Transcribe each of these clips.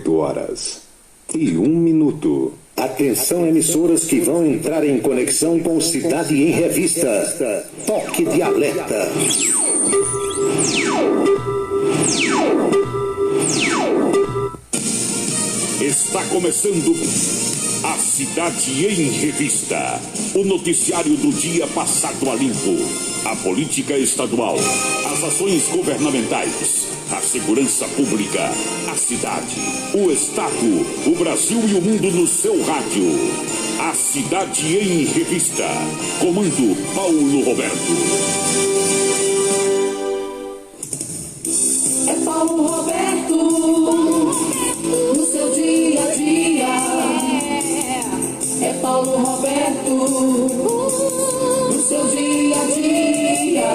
18h01. Atenção, emissoras que vão entrar em conexão com Cidade em Revista. Toque de alerta. Está começando a Cidade em Revista, o noticiário do dia passado a limpo. A política estadual, as ações governamentais, a segurança pública, a cidade, o estado, o Brasil e o mundo no seu rádio. A Cidade em Revista. Comando Paulo Roberto. É Paulo Roberto, no seu dia a dia. É Paulo Roberto, no seu dia a dia.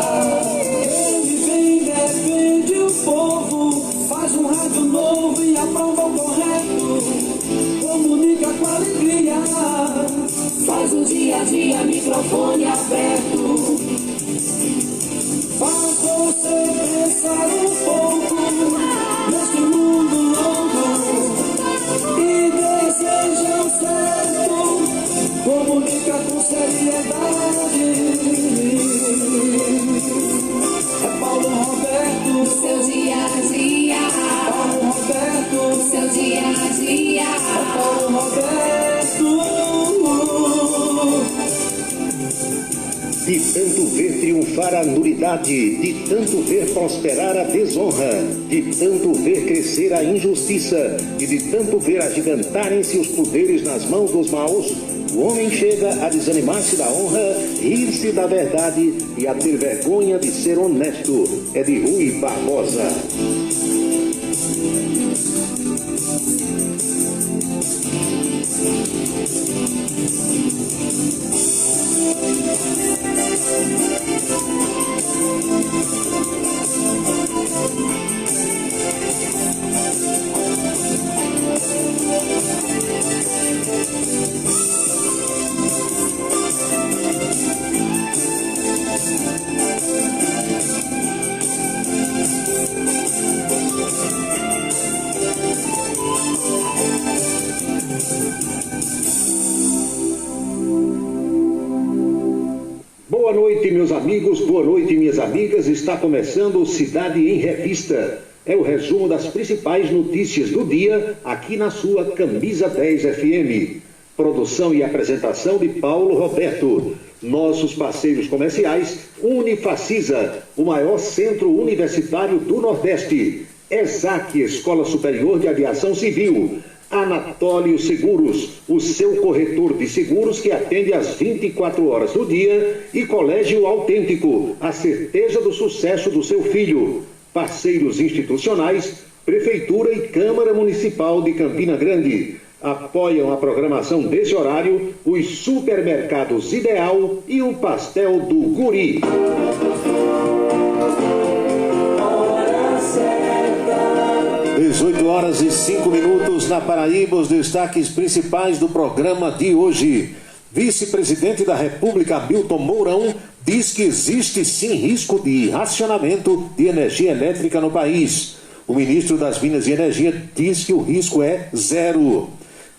Ele vem, defende o povo, faz um rádio novo e aprova o correto. Comunica com alegria, faz o dia a dia, microfone aberto. Faz você pensar um pouco neste mundo louco e deseja o certo. Comunica com seriedade. É Paulo Roberto, seu dia a dia. Paulo Roberto, seu dia a dia. É Paulo Roberto. De tanto ver triunfar a nulidade, de tanto ver prosperar a desonra, de tanto ver crescer a injustiça e de tanto ver agigantarem-se os poderes nas mãos dos maus, o homem chega a desanimar-se da honra, rir-se da verdade e a ter vergonha de ser honesto. É de Rui Barbosa. Boa noite, meus amigos, boa noite, minhas amigas. Está começando Cidade em Revista. É o resumo das principais notícias do dia aqui na sua Camisa 10 FM. Produção e apresentação de Paulo Roberto. Nossos parceiros comerciais: Unifacisa, o maior centro universitário do Nordeste. ESAC, Escola Superior de Aviação Civil. Anatólio Seguros, o seu corretor de seguros que atende às 24 horas do dia, e Colégio Autêntico, a certeza do sucesso do seu filho. Parceiros institucionais: Prefeitura e Câmara Municipal de Campina Grande. Apoiam a programação desse horário os supermercados Ideal e o Pastel do Guri. 18h05 na Paraíba. Os destaques principais do programa de hoje. Vice-presidente da República, Hamilton Mourão, diz que existe sim risco de racionamento de energia elétrica no país. O ministro das Minas e Energia diz que o risco é zero.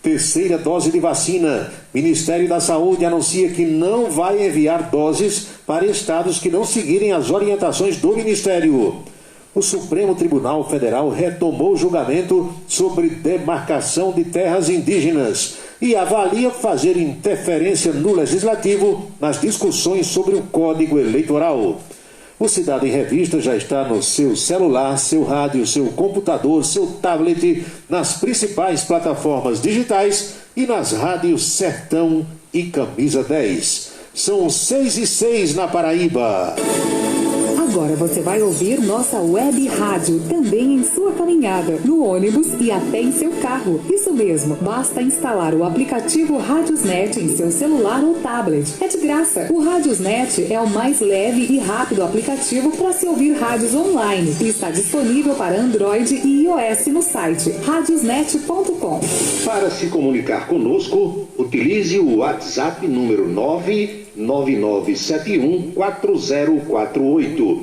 Terceira dose de vacina. Ministério da Saúde anuncia que não vai enviar doses para estados que não seguirem as orientações do Ministério. O Supremo Tribunal Federal retomou o julgamento sobre demarcação de terras indígenas e avalia fazer interferência no Legislativo nas discussões sobre o Código Eleitoral. O Cidade em Revista já está no seu celular, seu rádio, seu computador, seu tablet, nas principais plataformas digitais e nas rádios Sertão e Camisa 10. São 6h06 na Paraíba. Agora você vai ouvir nossa web rádio também em sua caminhada, no ônibus e até em seu carro. Isso mesmo, basta instalar o aplicativo Radiosnet em seu celular ou tablet. É de graça. O Radiosnet é o mais leve e rápido aplicativo para se ouvir rádios online e está disponível para Android e iOS no site radiosnet.com. Para se comunicar conosco, utilize o WhatsApp número 999714048.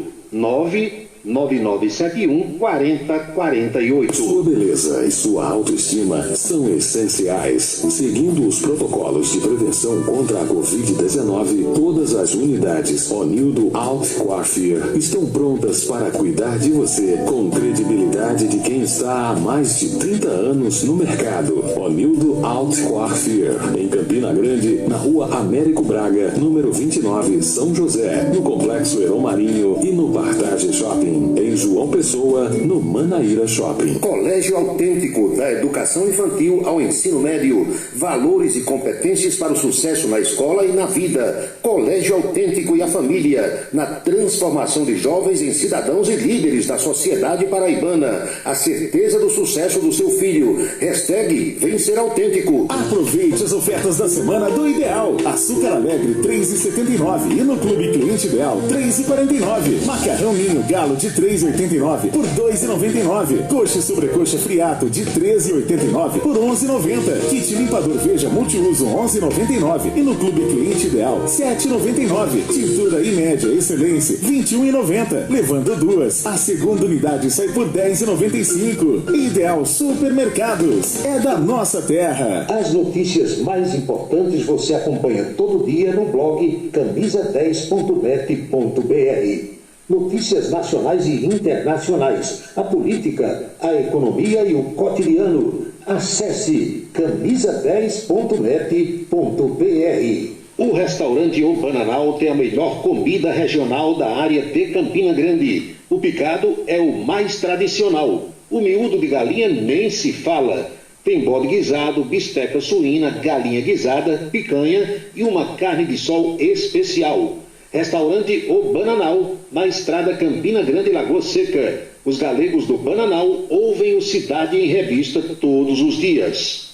9971-4048. Sua beleza e sua autoestima são essenciais. Seguindo os protocolos de prevenção contra a Covid-19, todas as unidades Onildo Alt Coiffure estão prontas para cuidar de você com credibilidade de quem está há mais de 30 anos no mercado. Onildo Alt Coiffure, em Campina Grande, na Rua Américo Braga, número 29, São José, no Complexo Heron Marinho e no Partage Shopping. Em João Pessoa, no Manaíra Shopping. Colégio Autêntico, da educação infantil ao ensino médio. Valores e competências para o sucesso na escola e na vida. Colégio Autêntico e a família, na transformação de jovens em cidadãos e líderes da sociedade paraibana. A certeza do sucesso do seu filho. Hashtag Vencer Autêntico. Aproveite as ofertas da semana do Ideal. Açúcar Alegre, R$ 3,79. E no Clube Cliente Ideal, R$ 3,49. Macarrão Ninho Galo de R$ 3,89 por R$ 2,99. Coxa e sobrecoxa Friato de R$ 13,89 por R$ 11,90. Kit limpador Veja multiuso R$ 11,99. E no Clube Cliente Ideal, R$ 7,99. Tintura e média excelência R$ 21,90. Levando duas, a segunda unidade sai por R$ 10,95. Ideal Supermercados, é da nossa terra. As notícias mais importantes você acompanha todo dia no blog camisa10.net.br. Notícias nacionais e internacionais, a política, a economia e o cotidiano. Acesse camisa10.net.br. O restaurante O Bananal tem a melhor comida regional da área de Campina Grande. O picado é o mais tradicional. O miúdo de galinha nem se fala. Tem bode guisado, bisteca suína, galinha guisada, picanha e uma carne de sol especial. Restaurante O Bananal, na estrada Campina Grande, Lagoa Seca. Os galegos do Bananal ouvem o Cidade em Revista todos os dias.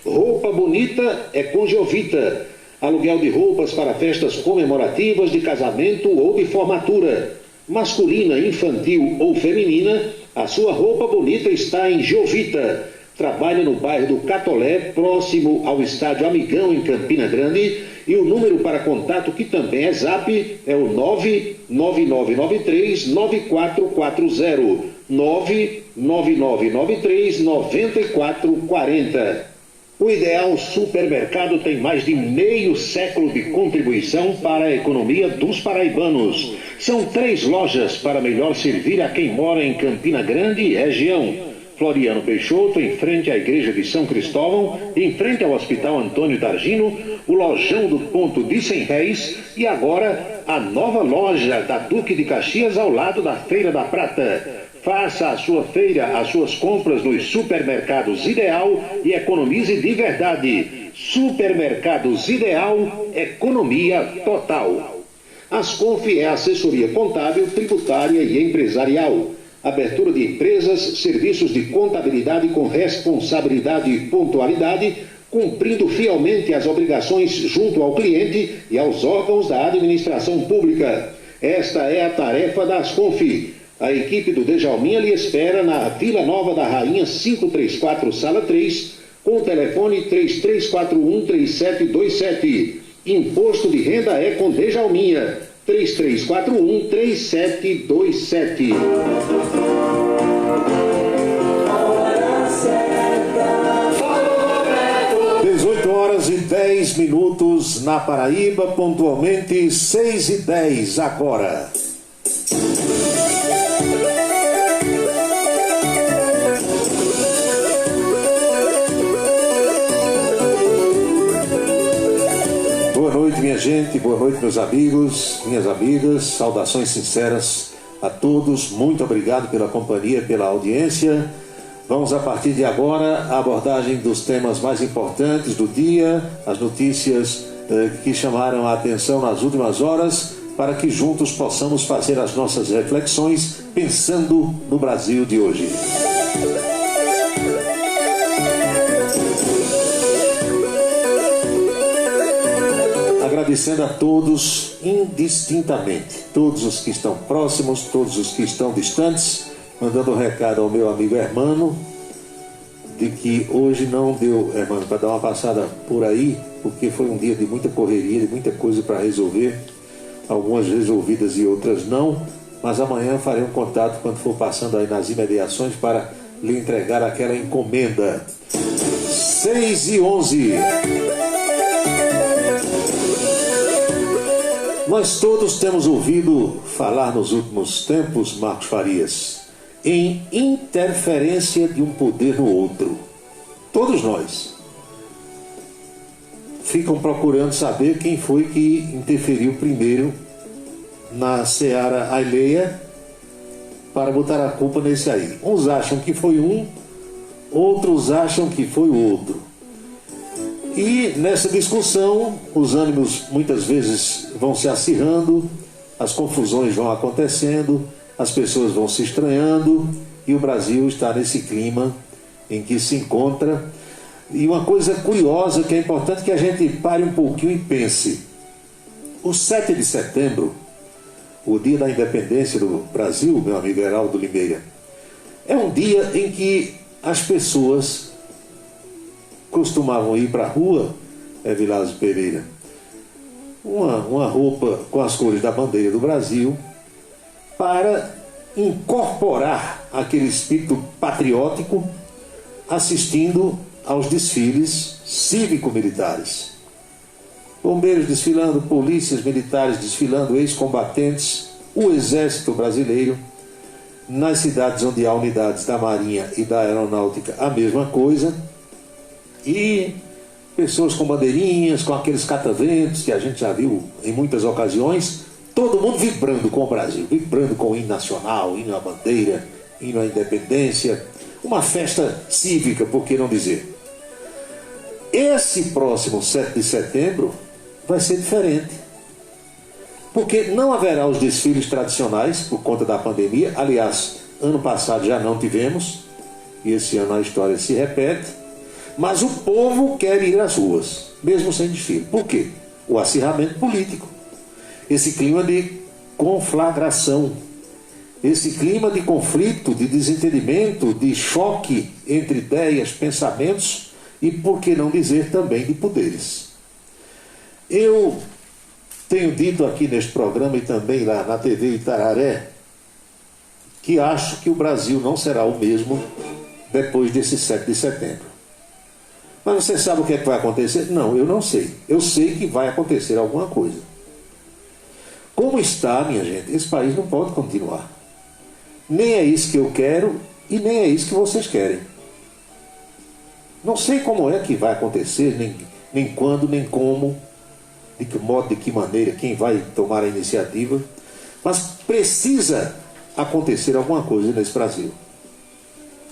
Roupa bonita é com Jovita. Aluguel de roupas para festas comemorativas de casamento ou de formatura. Masculina, infantil ou feminina, a sua roupa bonita está em Jovita. Trabalha no bairro do Catolé, próximo ao estádio Amigão, em Campina Grande. E o número para contato, que também é Zap, é o 99993-9440. 99993-9440. O Ideal Supermercado tem mais de meio século de contribuição para a economia dos paraibanos. São 3 lojas para melhor servir a quem mora em Campina Grande e região. Floriano Peixoto, em frente à Igreja de São Cristóvão, em frente ao Hospital Antônio Targino, o Lojão do Ponto de 100 Réis e agora a nova loja da Duque de Caxias ao lado da Feira da Prata. Faça a sua feira, as suas compras nos supermercados Ideal e economize de verdade. Supermercados Ideal, economia total. Asconf é assessoria contábil, tributária e empresarial. Abertura de empresas, serviços de contabilidade com responsabilidade e pontualidade, cumprindo fielmente as obrigações junto ao cliente e aos órgãos da administração pública. Esta é a tarefa da Asconf. A equipe do Dejalminha lhe espera na Vila Nova da Rainha 534, Sala 3, com o telefone 3341-3727. Imposto de renda é com Dejalminha. 3341-3727. 18h10 na Paraíba, pontualmente 6h10 agora. Boa noite, minha gente, boa noite, meus amigos, minhas amigas, saudações sinceras a todos, muito obrigado pela companhia, pela audiência. Vamos, a partir de agora, a abordagem dos temas mais importantes do dia, as notícias que chamaram a atenção nas últimas horas, para que juntos possamos fazer as nossas reflexões, pensando no Brasil de hoje. Agradecendo a todos indistintamente, todos os que estão próximos, todos os que estão distantes, mandando um recado ao meu amigo Hermano, de que hoje não deu, Hermano, para dar uma passada por aí, porque foi um dia de muita correria, de muita coisa para resolver, algumas resolvidas e outras não, mas amanhã farei um contato quando for passando aí nas imediações para lhe entregar aquela encomenda. 6h11. Nós todos temos ouvido falar nos últimos tempos, Marcos Farias, em interferência de um poder no outro. Todos nós ficam procurando saber quem foi que interferiu primeiro na seara alheia para botar a culpa nesse aí. Uns acham que foi um, outros acham que foi o outro. E nessa discussão, os ânimos muitas vezes vão se acirrando, as confusões vão acontecendo, as pessoas vão se estranhando e o Brasil está nesse clima em que se encontra. E uma coisa curiosa que é importante que a gente pare um pouquinho e pense. O 7 de setembro, o dia da independência do Brasil, meu amigo Heraldo Limeira, é um dia em que as pessoas costumavam ir para a rua, Vilazo Pereira, uma roupa com as cores da bandeira do Brasil, para incorporar aquele espírito patriótico, assistindo aos desfiles cívico-militares. Bombeiros desfilando, polícias militares desfilando, ex-combatentes, o Exército Brasileiro, nas cidades onde há unidades da Marinha e da Aeronáutica, a mesma coisa, e pessoas com bandeirinhas, com aqueles cataventos que a gente já viu em muitas ocasiões, todo mundo vibrando com o Brasil, vibrando com o hino nacional, hino à bandeira, hino à independência, uma festa cívica, por que não dizer? Esse próximo 7 de setembro vai ser diferente, porque não haverá os desfiles tradicionais por conta da pandemia. Aliás, ano passado já não tivemos, e esse ano a história se repete. Mas o povo quer ir às ruas, mesmo sem desfile. Por quê? O acirramento político, esse clima de conflagração, esse clima de conflito, de desentendimento, de choque entre ideias, pensamentos e, por que não dizer, também de poderes. Eu tenho dito aqui neste programa e também lá na TV Itararé que acho que o Brasil não será o mesmo depois desse 7 de setembro. Mas você sabe o que é que vai acontecer? Não, eu não sei. Eu sei que vai acontecer alguma coisa. Como está, minha gente, esse país não pode continuar. Nem é isso que eu quero e nem é isso que vocês querem. Não sei como é que vai acontecer, nem quando, nem como, de que modo, de que maneira, quem vai tomar a iniciativa. Mas precisa acontecer alguma coisa nesse Brasil.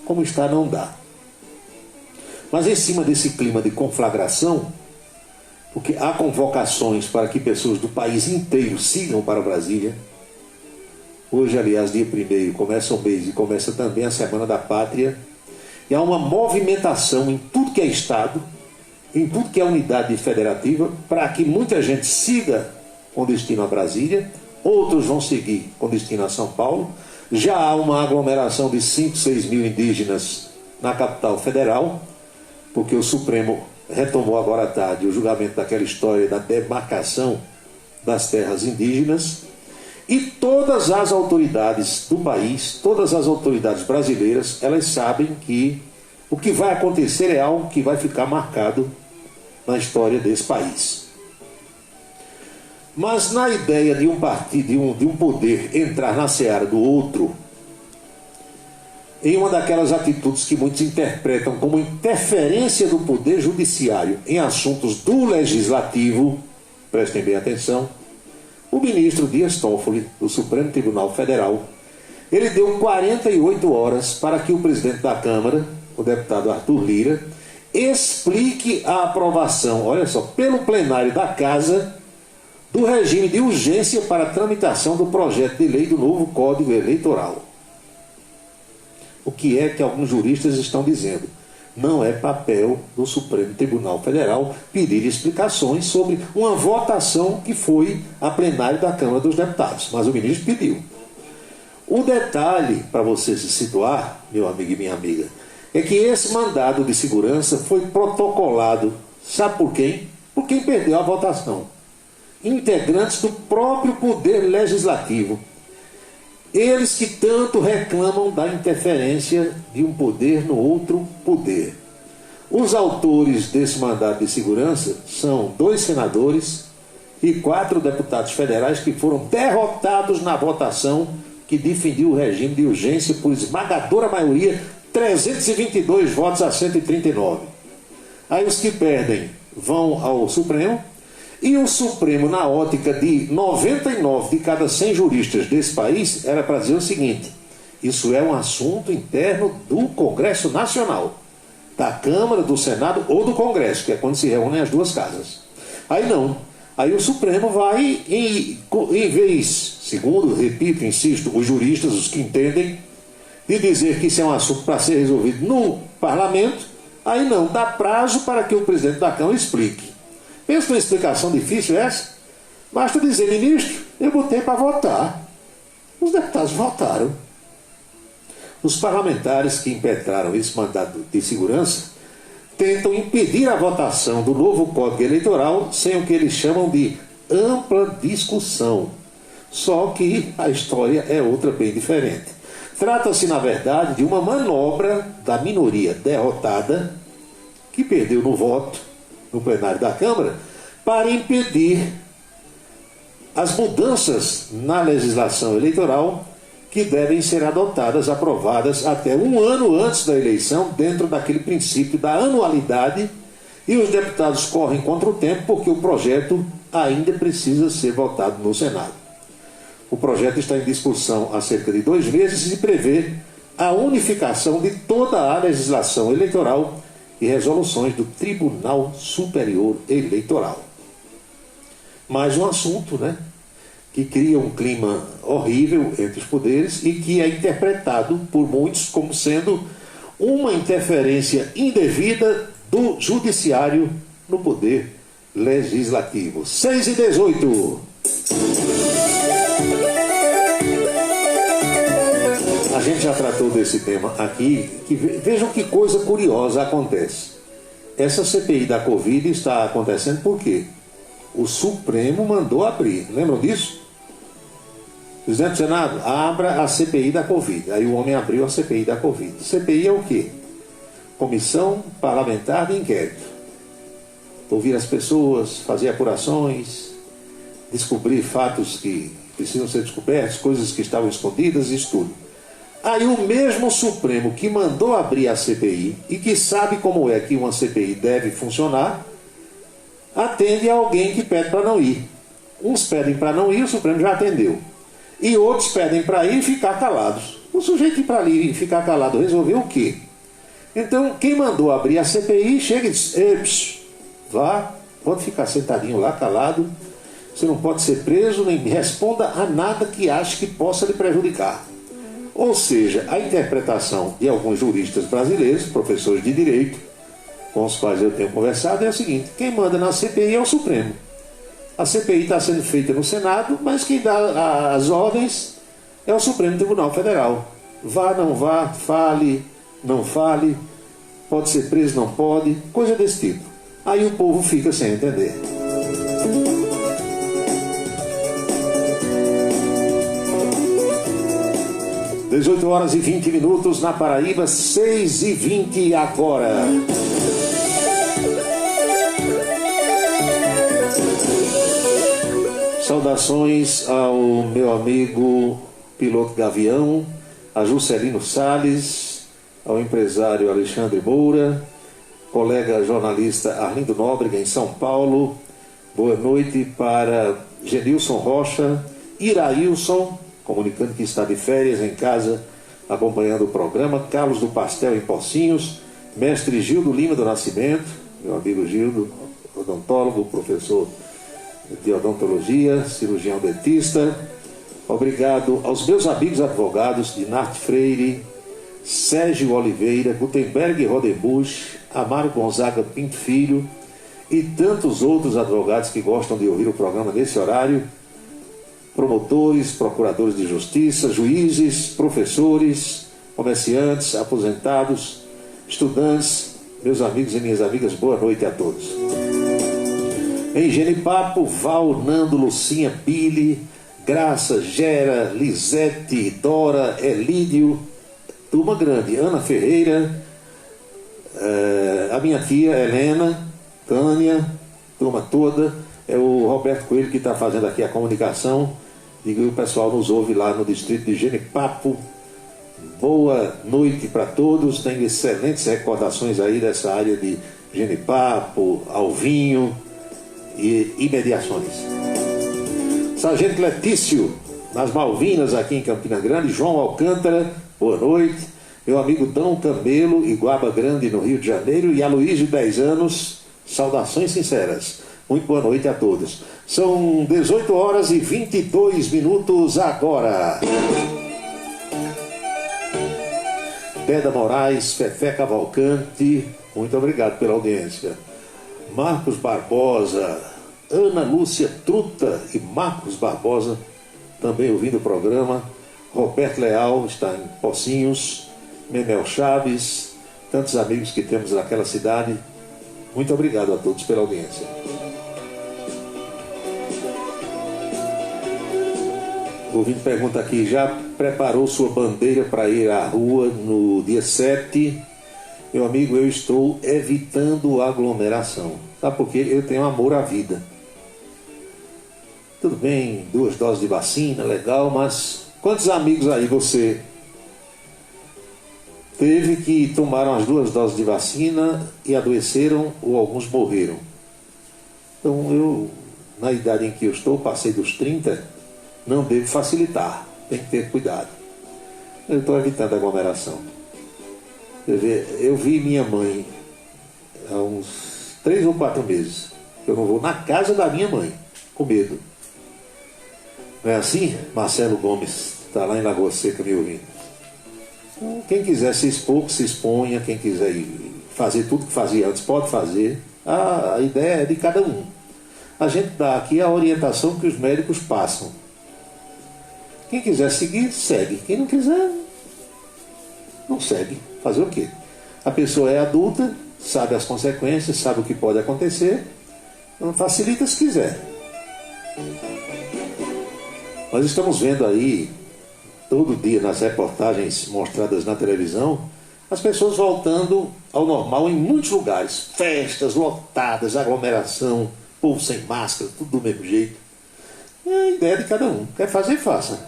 Como está, não dá. Mas em cima desse clima de conflagração, porque há convocações para que pessoas do país inteiro sigam para Brasília. Hoje, aliás, dia 1º, começa o mês e começa também a Semana da Pátria. E há uma movimentação em tudo que é Estado, em tudo que é unidade federativa, para que muita gente siga com destino a Brasília, outros vão seguir com destino a São Paulo. Já há uma aglomeração de 5, 6 mil indígenas na capital federal, porque o Supremo retomou agora à tarde o julgamento daquela história da demarcação das terras indígenas, e todas as autoridades do país, todas as autoridades brasileiras, elas sabem que o que vai acontecer é algo que vai ficar marcado na história desse país. Mas na ideia de um partido, de um poder entrar na seara do outro, em uma daquelas atitudes que muitos interpretam como interferência do poder judiciário em assuntos do legislativo, prestem bem atenção, o ministro Dias Toffoli, do Supremo Tribunal Federal, ele deu 48 horas para que o presidente da Câmara, o deputado Arthur Lira, explique a aprovação, olha só, pelo plenário da Casa, do regime de urgência para a tramitação do projeto de lei do novo Código Eleitoral. O que é que alguns juristas estão dizendo? Não é papel do Supremo Tribunal Federal pedir explicações sobre uma votação que foi a plenário da Câmara dos Deputados, mas o ministro pediu. O detalhe, para você se situar, meu amigo e minha amiga, é que esse mandado de segurança foi protocolado, sabe por quem? Por quem perdeu a votação. Integrantes do próprio Poder Legislativo. Eles que tanto reclamam da interferência de um poder no outro poder. Os autores desse mandado de segurança são 2 senadores e 4 deputados federais que foram derrotados na votação que defendia o regime de urgência por esmagadora maioria, 322 votos a 139. Aí os que perdem vão ao Supremo, e o Supremo, na ótica de 99 de cada 100 juristas desse país, era para dizer o seguinte: isso é um assunto interno do Congresso Nacional, da Câmara, do Senado ou do Congresso, que é quando se reúnem as duas casas. Aí não. Aí o Supremo vai, em vez, segundo, repito, insisto, os juristas, os que entendem, de dizer que isso é um assunto para ser resolvido no Parlamento, aí não, dá prazo para que o presidente da Câmara explique. Pensa numa explicação difícil essa? Basta dizer: ministro, eu botei para votar. Os deputados votaram. Os parlamentares que impetraram esse mandato de segurança tentam impedir a votação do novo Código Eleitoral sem o que eles chamam de ampla discussão. Só que a história é outra bem diferente. Trata-se, na verdade, de uma manobra da minoria derrotada, que perdeu no voto, no plenário da Câmara, para impedir as mudanças na legislação eleitoral que devem ser adotadas, aprovadas até um ano antes da eleição, dentro daquele princípio da anualidade, e os deputados correm contra o tempo porque o projeto ainda precisa ser votado no Senado. O projeto está em discussão há cerca de 2 meses e prevê a unificação de toda a legislação eleitoral e resoluções do Tribunal Superior Eleitoral. Mais um assunto, né, que cria um clima horrível entre os poderes e que é interpretado por muitos como sendo uma interferência indevida do Judiciário no poder legislativo. 6h18. A gente já tratou desse tema aqui, que vejam que coisa curiosa acontece. Essa CPI da Covid está acontecendo por quê? O Supremo mandou abrir, lembram disso? Presidente do Senado, abra a CPI da Covid. Aí o homem abriu a CPI da Covid. CPI é o quê? Comissão Parlamentar de Inquérito. Ouvir as pessoas, fazer apurações, descobrir fatos que precisam ser descobertos, coisas que estavam escondidas, isso tudo. Aí o mesmo Supremo que mandou abrir a CPI e que sabe como é que uma CPI deve funcionar, atende a alguém que pede para não ir. Uns pedem para não ir, o Supremo já atendeu. E outros pedem para ir e ficar calados. O sujeito ir para ali e ficar calado resolveu o quê? Então, quem mandou abrir a CPI chega e diz: vá, pode ficar sentadinho lá, calado, você não pode ser preso, nem responda a nada que ache que possa lhe prejudicar. Ou seja, a interpretação de alguns juristas brasileiros, professores de direito, com os quais eu tenho conversado, é o seguinte: quem manda na CPI é o Supremo. A CPI está sendo feita no Senado, mas quem dá as ordens é o Supremo Tribunal Federal. Vá, não vá, fale, não fale, pode ser preso, não pode, coisa desse tipo. Aí o povo fica sem entender. Às 18h20 na Paraíba, 6h20 agora. Saudações ao meu amigo piloto Gavião, a Juscelino Salles, ao empresário Alexandre Moura, colega jornalista Arlindo Nóbrega em São Paulo. Boa noite para Genilson Rocha, Irailson, comunicando que está de férias em casa, acompanhando o programa, Carlos do Pastel em Pocinhos, mestre Gildo Lima do Nascimento, meu amigo Gildo, odontólogo, professor de odontologia, cirurgião dentista. Obrigado aos meus amigos advogados Dinarte Freire, Sérgio Oliveira, Gutenberg Rodebusch, Amaro Gonzaga Pinto Filho e tantos outros advogados que gostam de ouvir o programa nesse horário, promotores, procuradores de justiça, juízes, professores, comerciantes, aposentados, estudantes, meus amigos e minhas amigas, boa noite a todos. Em Genipapo, Val, Nando, Lucinha, Pili, Graça, Gera, Lisete, Dora, Elídio, turma grande, Ana Ferreira, a minha tia Helena, Tânia, turma toda, é o Roberto Coelho que está fazendo aqui a comunicação, e o pessoal nos ouve lá no distrito de Genipapo. Boa noite para todos, tenho excelentes recordações aí dessa área de Genipapo, Alvinho e imediações. Sargento Letício, nas Malvinas, aqui em Campina Grande. João Alcântara, boa noite. Meu amigo Dão Camelo, Iguaba Grande, no Rio de Janeiro. E Aloysio, 10 anos, saudações sinceras. Muito boa noite a todos. São 18 horas e 22 minutos agora. Beda Moraes, Fefé Cavalcante, muito obrigado pela audiência. Marcos Barbosa, Ana Lúcia Truta e Marcos Barbosa, também ouvindo o programa. Roberto Leal está em Pocinhos, Menel Chaves, tantos amigos que temos naquela cidade. Muito obrigado a todos pela audiência. O ouvinte pergunta aqui, já preparou sua bandeira para ir à rua no dia 7? Meu amigo, eu estou evitando aglomeração. Sabe por quê? Eu tenho amor à vida. Tudo bem, 2 doses de vacina, legal, mas quantos amigos aí você teve que tomaram as 2 doses de vacina e adoeceram ou alguns morreram? Então eu, na idade em que eu estou, passei dos 30, não devo facilitar, tem que ter cuidado. Eu estou evitando aglomeração. Eu vi minha mãe há uns 3 ou 4 meses. Eu não vou na casa da minha mãe, com medo. Não é assim? Marcelo Gomes está lá em Lagoa Seca me ouvindo. Então, quem quiser se expor, que se exponha. Quem quiser fazer tudo que fazia antes, pode fazer. A ideia é de cada um. A gente dá aqui a orientação que os médicos passam. Quem quiser seguir, segue. Quem não quiser, não segue. Fazer o quê? A pessoa é adulta, sabe as consequências, sabe o que pode acontecer. Então facilita se quiser. Nós estamos vendo aí, todo dia nas reportagens mostradas na televisão, as pessoas voltando ao normal em muitos lugares. Festas lotadas, aglomeração, povo sem máscara, tudo do mesmo jeito. É a ideia de cada um. Quer fazer, faça.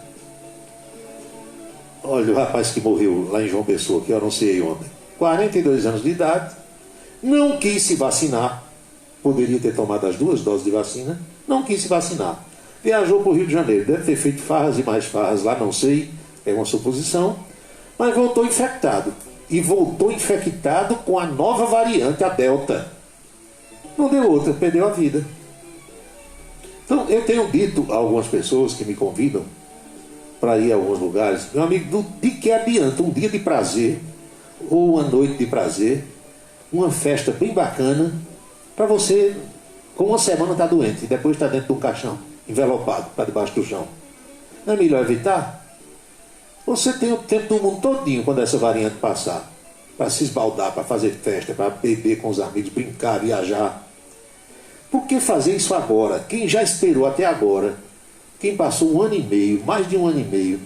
Olha o rapaz que morreu lá em João Pessoa, que eu anunciei ontem. 42 anos de idade, não quis se vacinar. Poderia ter tomado as 2 doses de vacina, não quis se vacinar. Viajou para o Rio de Janeiro, deve ter feito farras e mais farras lá, não sei, é uma suposição, mas voltou infectado. E voltou infectado com a nova variante, a Delta. Não deu outra, perdeu a vida. Então, eu tenho dito a algumas pessoas que me convidam para ir a alguns lugares, meu amigo, de que adianta um dia de prazer, ou uma noite de prazer, uma festa bem bacana, para você, com uma semana, estar doente, e depois estar dentro de um caixão, envelopado, para debaixo do chão. Não é melhor evitar? Você tem o tempo do mundo todinho quando essa variante passar, para se esbaldar, para fazer festa, para beber com os amigos, brincar, viajar. Por que fazer isso agora? Quem já esperou até agora, quem passou 1 ano e meio, mais de 1 ano e meio,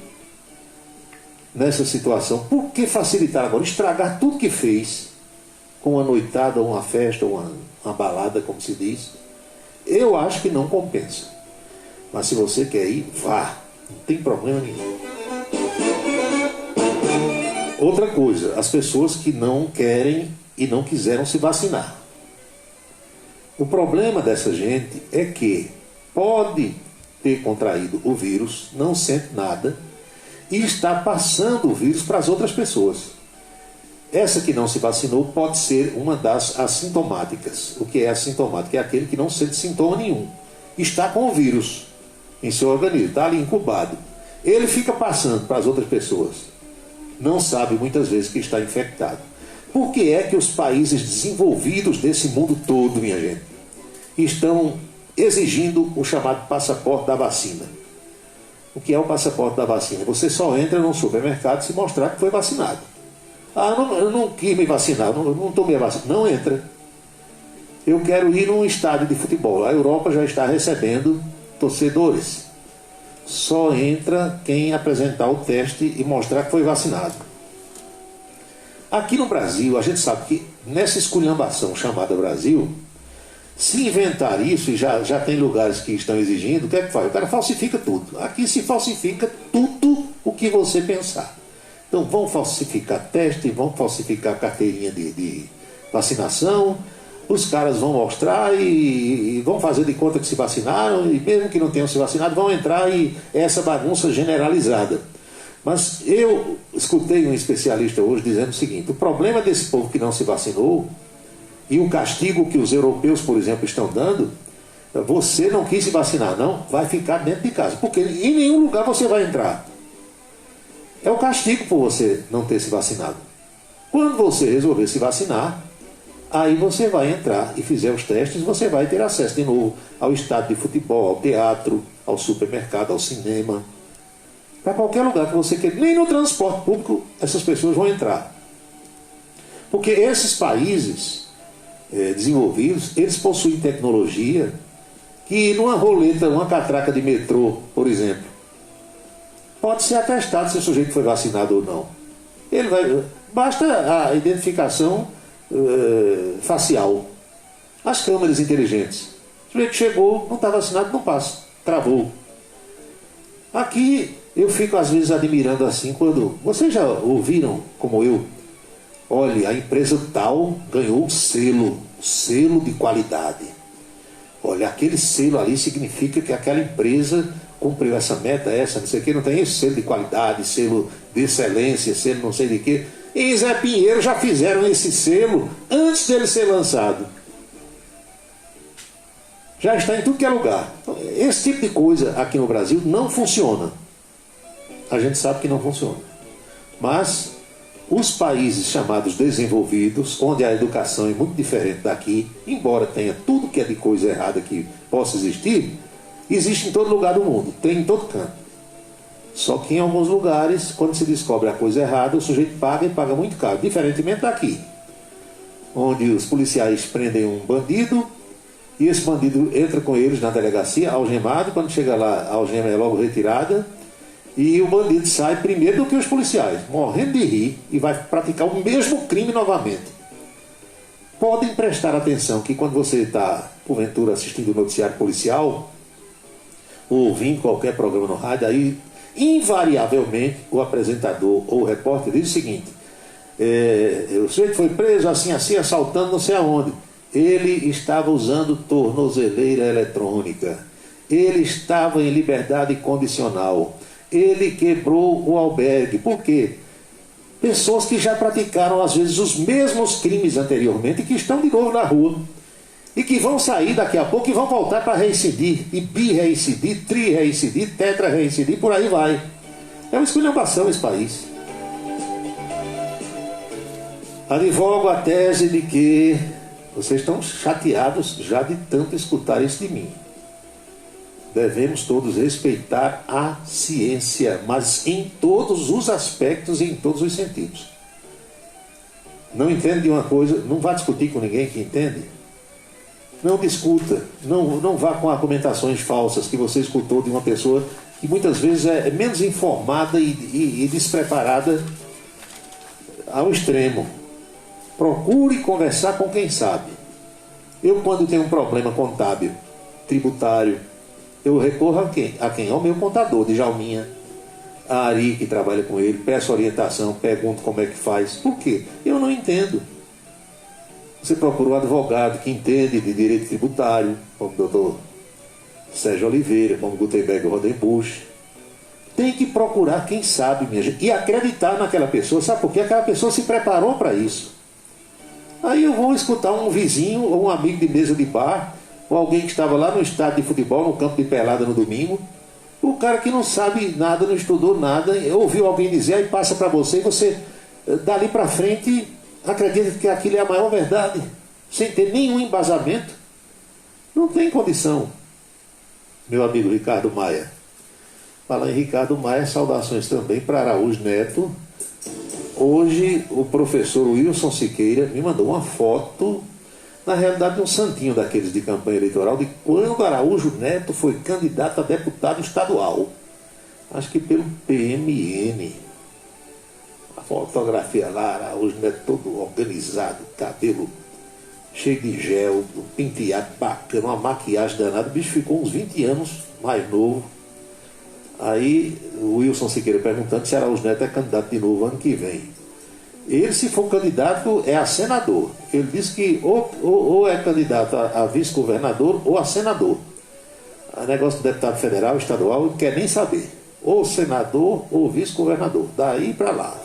nessa situação, por que facilitar agora? Estragar tudo que fez, com uma noitada, uma festa, uma balada, como se diz. Eu acho que não compensa. Mas se você quer ir, vá. Não tem problema nenhum. Outra coisa, as pessoas que não querem e não quiseram se vacinar. O problema dessa gente é que pode ter contraído o vírus, não sente nada e está passando o vírus para as outras pessoas. Essa que não se vacinou pode ser uma das assintomáticas. O que é assintomático? É aquele que não sente sintoma nenhum. Está com o vírus em seu organismo, está ali incubado. Ele fica passando para as outras pessoas. Não sabe muitas vezes que está infectado. Por que é que os países desenvolvidos desse mundo todo, minha gente, estão exigindo o chamado passaporte da vacina? O que é o passaporte da vacina? Você só entra num supermercado se mostrar que foi vacinado. Eu não quis me vacinar, não tomei a vacina. Não entra. Eu quero ir num estádio de futebol. A Europa já está recebendo torcedores. só entra quem apresentar o teste e mostrar que foi vacinado. Aqui no Brasil, a gente sabe que nessa esculhambação chamada Brasil, se inventar isso, e já tem lugares que estão exigindo, o que é que faz? O cara falsifica tudo. Aqui se falsifica tudo o que você pensar. Então vão falsificar teste, vão falsificar carteirinha de vacinação, os caras vão mostrar e vão fazer de conta que se vacinaram, e mesmo que não tenham se vacinado, vão entrar e é essa bagunça generalizada. Mas eu escutei um especialista hoje dizendo o seguinte: o problema desse povo que não se vacinou e o castigo que os europeus, por exemplo, estão dando, você não quis se vacinar, não, vai ficar dentro de casa, porque em nenhum lugar você vai entrar. É o castigo por você não ter se vacinado. Quando você resolver se vacinar, aí você vai entrar e fizer os testes, você vai ter acesso de novo ao estádio de futebol, ao teatro, ao supermercado, ao cinema, para qualquer lugar que você queira. Nem no transporte público essas pessoas vão entrar. Porque esses países desenvolvidos, eles possuem tecnologia que numa roleta, uma catraca de metrô, por exemplo, pode ser atestado se o sujeito foi vacinado ou não. Basta a identificação facial. As câmeras inteligentes. O sujeito chegou, não está vacinado, não passa. Travou. Aqui eu fico às vezes admirando assim, quando... Vocês já ouviram, como eu, olha, a empresa tal ganhou um selo de qualidade. Olha, aquele selo ali significa que aquela empresa cumpriu essa meta, não sei o que, não tem esse selo de qualidade, selo de excelência, selo não sei de quê. Em Zé Pinheiro já fizeram esse selo antes dele ser lançado. Já está em tudo que é lugar. Então, esse tipo de coisa aqui no Brasil não funciona. A gente sabe que não funciona. Mas os países chamados desenvolvidos, onde a educação é muito diferente daqui, embora tenha tudo que é de coisa errada que possa existir, existe em todo lugar do mundo, tem em todo canto. Só que em alguns lugares, quando se descobre a coisa errada, o sujeito paga e paga muito caro. Diferentemente daqui, onde os policiais prendem um bandido e esse bandido entra com eles na delegacia, algemado. Quando chega lá, a algema é logo retirada e o bandido sai primeiro do que os policiais, morrendo de rir, e vai praticar o mesmo crime novamente. Podem prestar atenção que quando você está, porventura, assistindo o noticiário policial ou ouvindo qualquer programa no rádio, aí invariavelmente o apresentador ou o repórter diz o seguinte: o sujeito foi preso assim, assaltando não sei aonde. Ele estava usando tornozeleira eletrônica, ele estava em liberdade condicional, ele quebrou o albergue. Por quê? Pessoas que já praticaram às vezes os mesmos crimes anteriormente e que estão de novo na rua e que vão sair daqui a pouco e vão voltar para reincidir, e bi-reincidir, tri-reincidir, tetra-reincidir, por aí vai. É uma esculhambação esse país. Advogo a tese de que vocês estão chateados já de tanto escutar isso de mim. Devemos todos respeitar a ciência, mas em todos os aspectos e em todos os sentidos. Não entende de uma coisa, não vá discutir com ninguém que entende. Não discuta, não vá com argumentações falsas que você escutou de uma pessoa que muitas vezes é menos informada e despreparada ao extremo. Procure conversar com quem sabe. Eu, quando tenho um problema contábil, tributário, eu recorro a quem? Ao meu contador, Djalminha, a Ari, que trabalha com ele, peço orientação, pergunto como é que faz. Por quê? Eu não entendo. Você procura um advogado que entende de direito tributário, como o doutor Sérgio Oliveira, como Gutenberg Rodenbusch. Tem que procurar quem sabe, minha gente, e acreditar naquela pessoa. Sabe por quê? Aquela pessoa se preparou para isso. Aí eu vou escutar um vizinho ou um amigo de mesa de bar, ou alguém que estava lá no estádio de futebol, no campo de pelada no domingo, o cara que não sabe nada, não estudou nada, ouviu alguém dizer, aí passa para você, e você dali para frente acredita que aquilo é a maior verdade, sem ter nenhum embasamento. Não tem condição. Meu amigo Ricardo Maia. Falar em Ricardo Maia, saudações também para Araújo Neto. Hoje o professor Wilson Siqueira me mandou uma foto, na realidade um santinho daqueles de campanha eleitoral, de quando Araújo Neto foi candidato a deputado estadual. acho que pelo PMN. A fotografia lá, Araújo Neto todo organizado, cabelo cheio de gel, um penteado bacana, uma maquiagem danada. O bicho ficou uns 20 anos mais novo. Aí o Wilson Siqueira perguntando se Araújo Neto é candidato de novo ano que vem. Ele, se for candidato, é a senador. Ele disse que ou é candidato a vice-governador ou a senador. O negócio do deputado federal, estadual, ele não quer nem saber. Ou senador ou vice-governador. Daí para lá.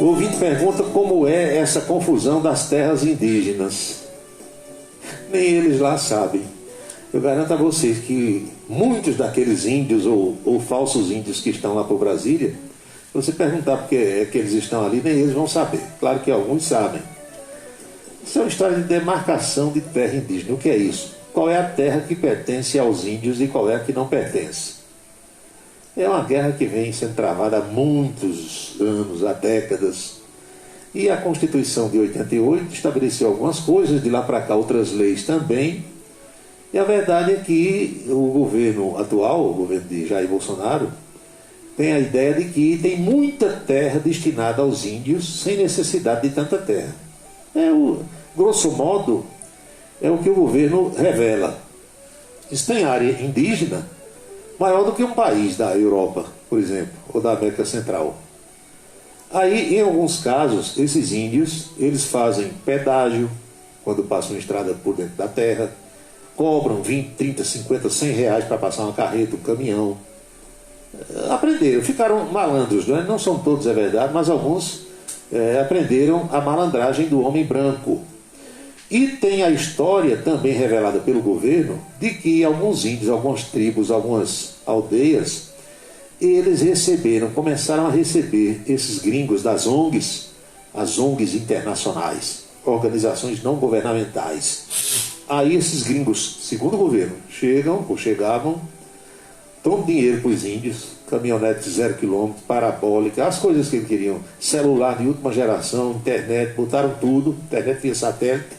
O ouvinte pergunta como é essa confusão das terras indígenas. Nem eles lá sabem. Eu garanto a vocês que muitos daqueles índios ou falsos índios que estão lá por Brasília, se você perguntar porque é que eles estão ali, nem eles vão saber. Claro que alguns sabem. Isso é uma história de demarcação de terra indígena. O que é isso? Qual é a terra que pertence aos índios e qual é a que não pertence? É uma guerra que vem sendo travada há muitos anos, há décadas. E a Constituição de 88 estabeleceu algumas coisas, de lá para cá outras leis também. E a verdade é que o governo atual, o governo de Jair Bolsonaro, tem a ideia de que tem muita terra destinada aos índios sem necessidade de tanta terra. Grosso modo, é o que o governo revela. Isso tem área indígena maior do que um país da Europa, por exemplo, ou da América Central. Aí, em alguns casos, esses índios, eles fazem pedágio, quando passam uma estrada por dentro da terra, cobram 20, 30, 50, 100 reais para passar uma carreta, um caminhão. Aprenderam, ficaram malandros, não é? Não são todos, é verdade, mas alguns aprenderam a malandragem do homem branco. E tem a história, também revelada pelo governo, de que alguns índios, algumas tribos, algumas aldeias, eles começaram a receber esses gringos das ONGs, as ONGs internacionais, organizações não governamentais. Aí esses gringos, segundo o governo, chegavam, dão dinheiro para os índios, caminhonete 0 km, parabólica, as coisas que eles queriam, celular de última geração, internet, botaram tudo, internet via satélite,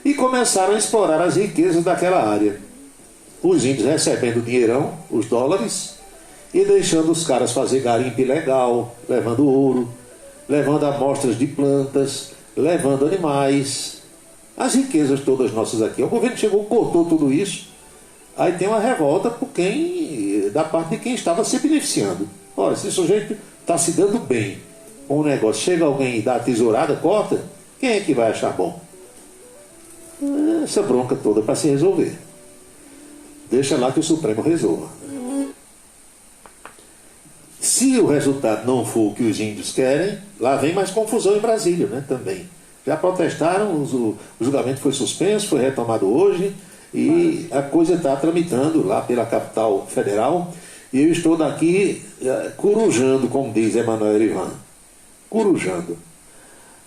e começaram a explorar as riquezas daquela área. Os índios recebendo dinheirão, os dólares, e deixando os caras fazer garimpo ilegal, levando ouro, levando amostras de plantas, levando animais, as riquezas todas nossas aqui. O governo chegou, cortou tudo isso, aí tem uma revolta da parte de quem estava se beneficiando. Ora, esse sujeito está se dando bem com o negócio, chega alguém e dá a tesourada, corta, quem é que vai achar bom? Essa bronca toda para se resolver. Deixa lá que o Supremo resolva. Se o resultado não for o que os índios querem, lá vem mais confusão em Brasília, né, também. Já protestaram, o julgamento foi suspenso, foi retomado hoje, e a coisa está tramitando lá pela capital federal, e eu estou daqui corujando, como diz Emanuel Ivan, corujando,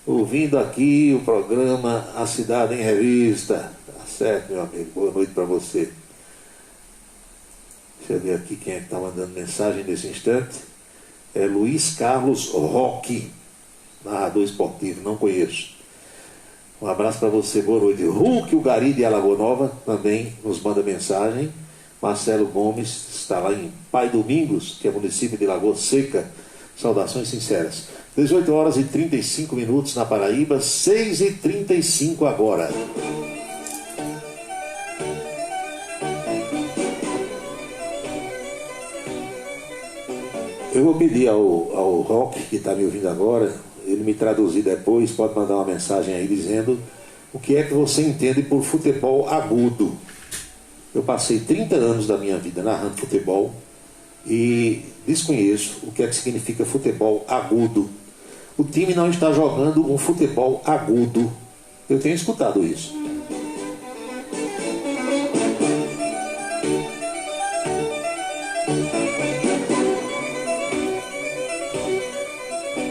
ouvindo aqui o programa A Cidade em Revista. Tá certo, meu amigo, boa noite para você. Deixa eu ver aqui quem é que está mandando mensagem nesse instante. É Luiz Carlos Roque, narrador esportivo, não conheço. Um abraço para você, boa noite. Hulk, o Gari de Alagoa Nova, também nos manda mensagem. Marcelo Gomes está lá em Pai Domingos, que é município de Lagoa Seca. Saudações sinceras. 18 horas e 35 minutos na Paraíba, 6h35 agora. Eu vou pedir ao Rock, que está me ouvindo agora, ele me traduzir depois, pode mandar uma mensagem aí dizendo o que é que você entende por futebol agudo. Eu passei 30 anos da minha vida narrando futebol e desconheço o que é que significa futebol agudo. O time não está jogando um futebol agudo. Eu tenho escutado isso.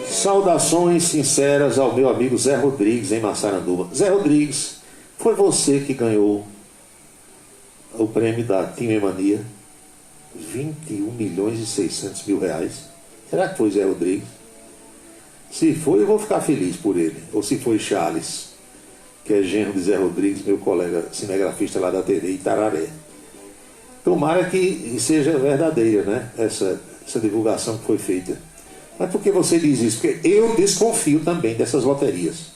Saudações sinceras ao meu amigo Zé Rodrigues, em Massaranduba. Zé Rodrigues, foi você que ganhou o prêmio da Time Mania, 21.600.000 reais. Será que foi Zé Rodrigues? Se foi, eu vou ficar feliz por ele. Ou se foi Charles, que é genro de Zé Rodrigues, meu colega cinegrafista lá da TV Itararé. Tomara que seja verdadeira, né? Essa divulgação que foi feita. Mas por que você diz isso? Porque eu desconfio também dessas loterias.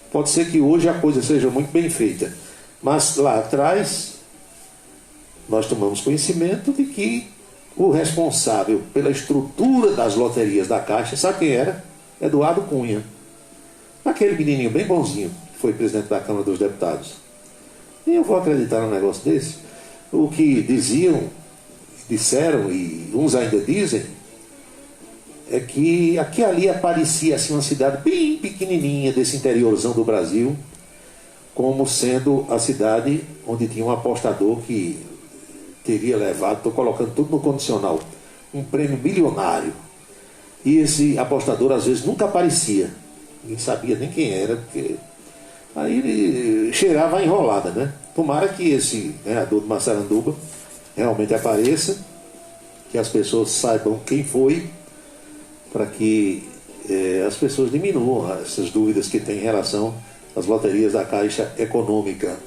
Pode ser que hoje a coisa seja muito bem feita, mas lá atrás nós tomamos conhecimento de que o responsável pela estrutura das loterias da Caixa, sabe quem era? Eduardo Cunha. Aquele menininho bem bonzinho, que foi presidente da Câmara dos Deputados. E eu vou acreditar num negócio desse? O que disseram, e uns ainda dizem, é que aqui ali aparecia assim, uma cidade bem pequenininha desse interiorzão do Brasil, como sendo a cidade onde tinha um apostador que teria levado, estou colocando tudo no condicional, um prêmio bilionário. E esse apostador às vezes nunca aparecia, ninguém sabia nem quem era, porque aí ele cheirava a enrolada, né? Tomara que esse ganhador de Massaranduba realmente apareça, que as pessoas saibam quem foi, para que as pessoas diminuam essas dúvidas que tem em relação às loterias da Caixa Econômica.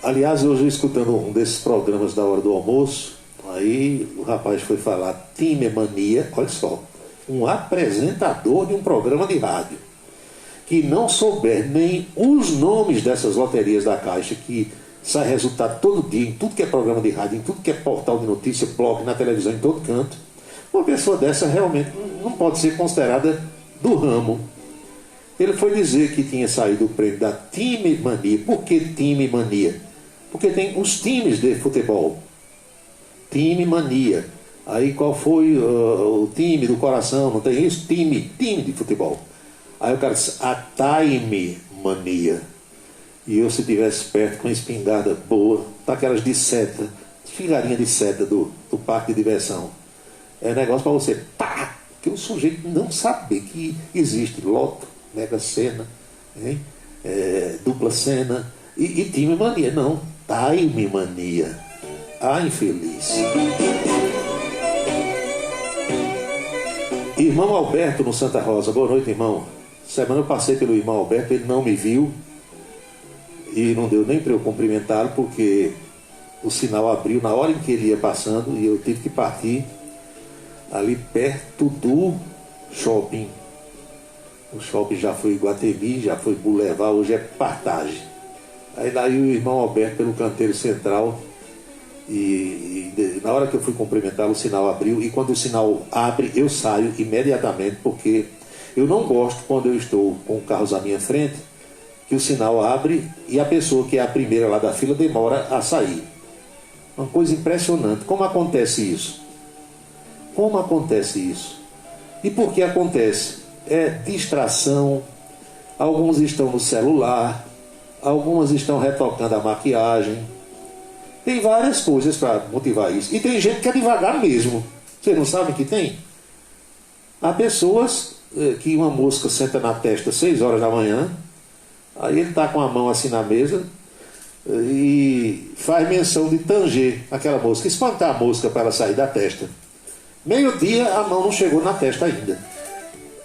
Aliás, hoje escutando um desses programas da hora do almoço, aí o rapaz foi falar Time Mania, olha só, um apresentador de um programa de rádio, que não souber nem os nomes dessas loterias da Caixa, que sai resultado todo dia, em tudo que é programa de rádio, em tudo que é portal de notícia, blog, na televisão, em todo canto, uma pessoa dessa realmente não pode ser considerada do ramo. Ele foi dizer que tinha saído o prêmio da Time Mania. Por que Time Mania? Porque tem os times de futebol. Time Mania. Aí qual foi o time do coração? Não tem isso? Time de futebol. Aí o cara disse, a Time Mania. E eu, se tivesse perto com uma espingarda boa, daquelas de seta, espingarinha de seta do parque de diversão. É negócio para você, pá! Que o sujeito não saber que existe loto, mega sena, dupla cena e Time Mania. Não, Time Mania. Ah, infeliz. Irmão Alberto no Santa Rosa. Boa noite, irmão. Semana eu passei pelo irmão Alberto, ele não me viu e não deu nem para eu cumprimentá-lo, porque o sinal abriu na hora em que ele ia passando e eu tive que partir ali perto do shopping. O shopping já foi Iguatemi, já foi Boulevard, hoje é Partage. Aí daí o irmão Alberto pelo canteiro central e na hora que eu fui cumprimentá-lo, o sinal abriu, e quando o sinal abre eu saio imediatamente, porque eu não gosto, quando eu estou com carros à minha frente, que o sinal abre e a pessoa que é a primeira lá da fila demora a sair. Uma coisa impressionante. Como acontece isso? Como acontece isso? E por que acontece? É distração, alguns estão no celular, algumas estão retocando a maquiagem. Tem várias coisas para motivar isso. E tem gente que é devagar mesmo. Vocês não sabem que tem? Há pessoas que uma mosca senta na testa 6 horas da manhã, aí ele está com a mão assim na mesa e faz menção de tanger aquela mosca, espantar a mosca para ela sair da testa. Meio-dia a mão não chegou na testa ainda.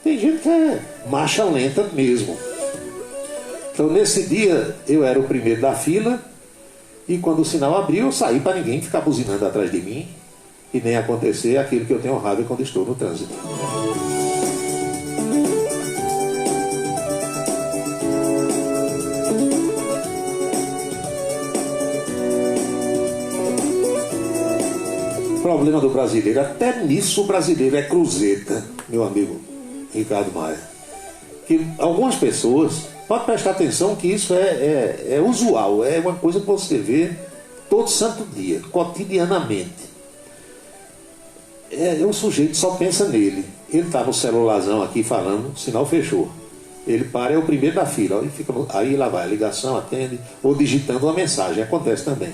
Tem gente que é marcha lenta mesmo. Então nesse dia eu era o primeiro da fila, e quando o sinal abriu eu saí para ninguém ficar buzinando atrás de mim e nem acontecer aquilo que eu tenho raiva quando estou no trânsito. O problema do brasileiro, até nisso o brasileiro é cruzeta, meu amigo Ricardo Maia. Que algumas pessoas, pode prestar atenção que isso é usual, é uma coisa que você vê todo santo dia, cotidianamente. O sujeito só pensa nele. Ele está no celularzão aqui falando, o sinal fechou. Ele para, é o primeiro da fila, aí lá vai a ligação, atende, ou digitando uma mensagem, acontece também.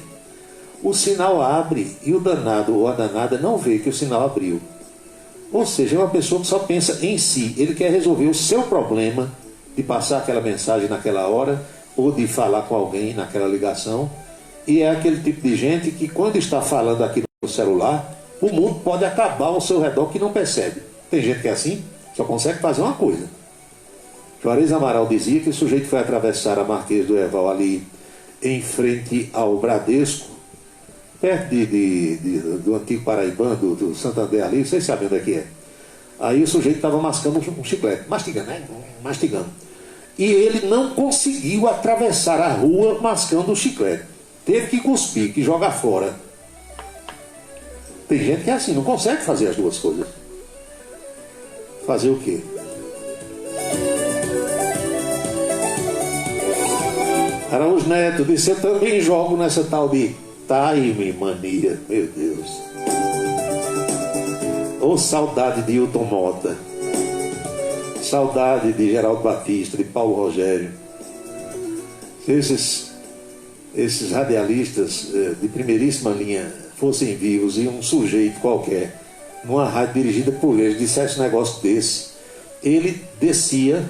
O sinal abre e o danado ou a danada não vê que o sinal abriu. Ou seja, é uma pessoa que só pensa em si. Ele quer resolver o seu problema de passar aquela mensagem naquela hora ou de falar com alguém naquela ligação. E é aquele tipo de gente que, quando está falando aqui no celular, o mundo pode acabar ao seu redor que não percebe. Tem gente que é assim, só consegue fazer uma coisa: Juarez Amaral dizia que o sujeito foi atravessar a Marquês do Herval ali em frente ao Bradesco, perto do antigo Paraibano, do Santander ali, vocês sabem onde é que é. Aí o sujeito estava mascando um chiclete, mastigando, né? Mastigando. E ele não conseguiu atravessar a rua mascando o chiclete. Teve que cuspir, que jogar fora. Tem gente que é assim, não consegue fazer as duas coisas. Fazer o quê? Araújo Neto disse: eu também jogo nessa tal de time mania. Meu Deus. Ô, saudade de Hilton Mota. Saudade de Geraldo Batista, de Paulo Rogério. Se esses radialistas de primeiríssima linha fossem vivos e um sujeito qualquer, numa rádio dirigida por eles, dissesse um negócio desse, ele descia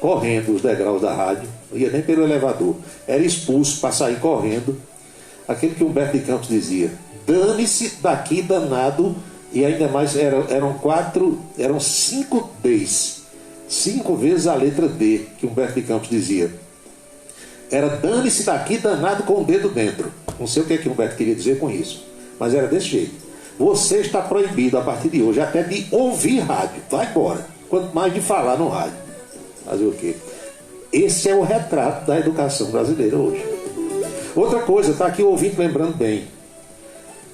correndo os degraus da rádio, não ia nem pelo elevador, era expulso para sair correndo. Aquele que Humberto de Campos dizia: dane-se daqui, danado. E ainda mais, eram 5 Ds, 5 vezes a letra D, que Humberto de Campos dizia. Era dane-se daqui, danado, com o dedo dentro. Não sei o que Humberto queria dizer com isso, mas era desse jeito. Você está proibido a partir de hoje até de ouvir rádio, vai embora, quanto mais de falar no rádio. Fazer o quê? Esse é o retrato da educação brasileira hoje. Outra coisa, está aqui o ouvinte lembrando bem,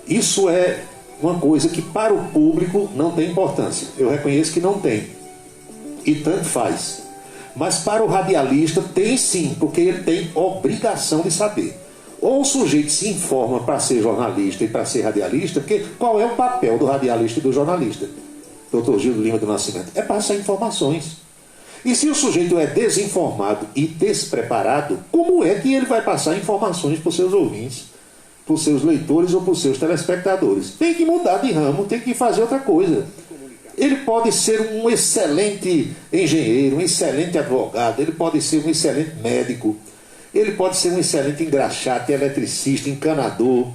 isso é uma coisa que para o público não tem importância, eu reconheço que não tem, e tanto faz, mas para o radialista tem sim, porque ele tem obrigação de saber. Ou o sujeito se informa para ser jornalista e para ser radialista, porque qual é o papel do radialista e do jornalista? Dr. Gildo Lima do Nascimento, é passar informações. E se o sujeito é desinformado e despreparado, como é que ele vai passar informações para os seus ouvintes, para os seus leitores ou para os seus telespectadores? Tem que mudar de ramo, tem que fazer outra coisa. Ele pode ser um excelente engenheiro, um excelente advogado, ele pode ser um excelente médico, ele pode ser um excelente engraxate, eletricista, encanador,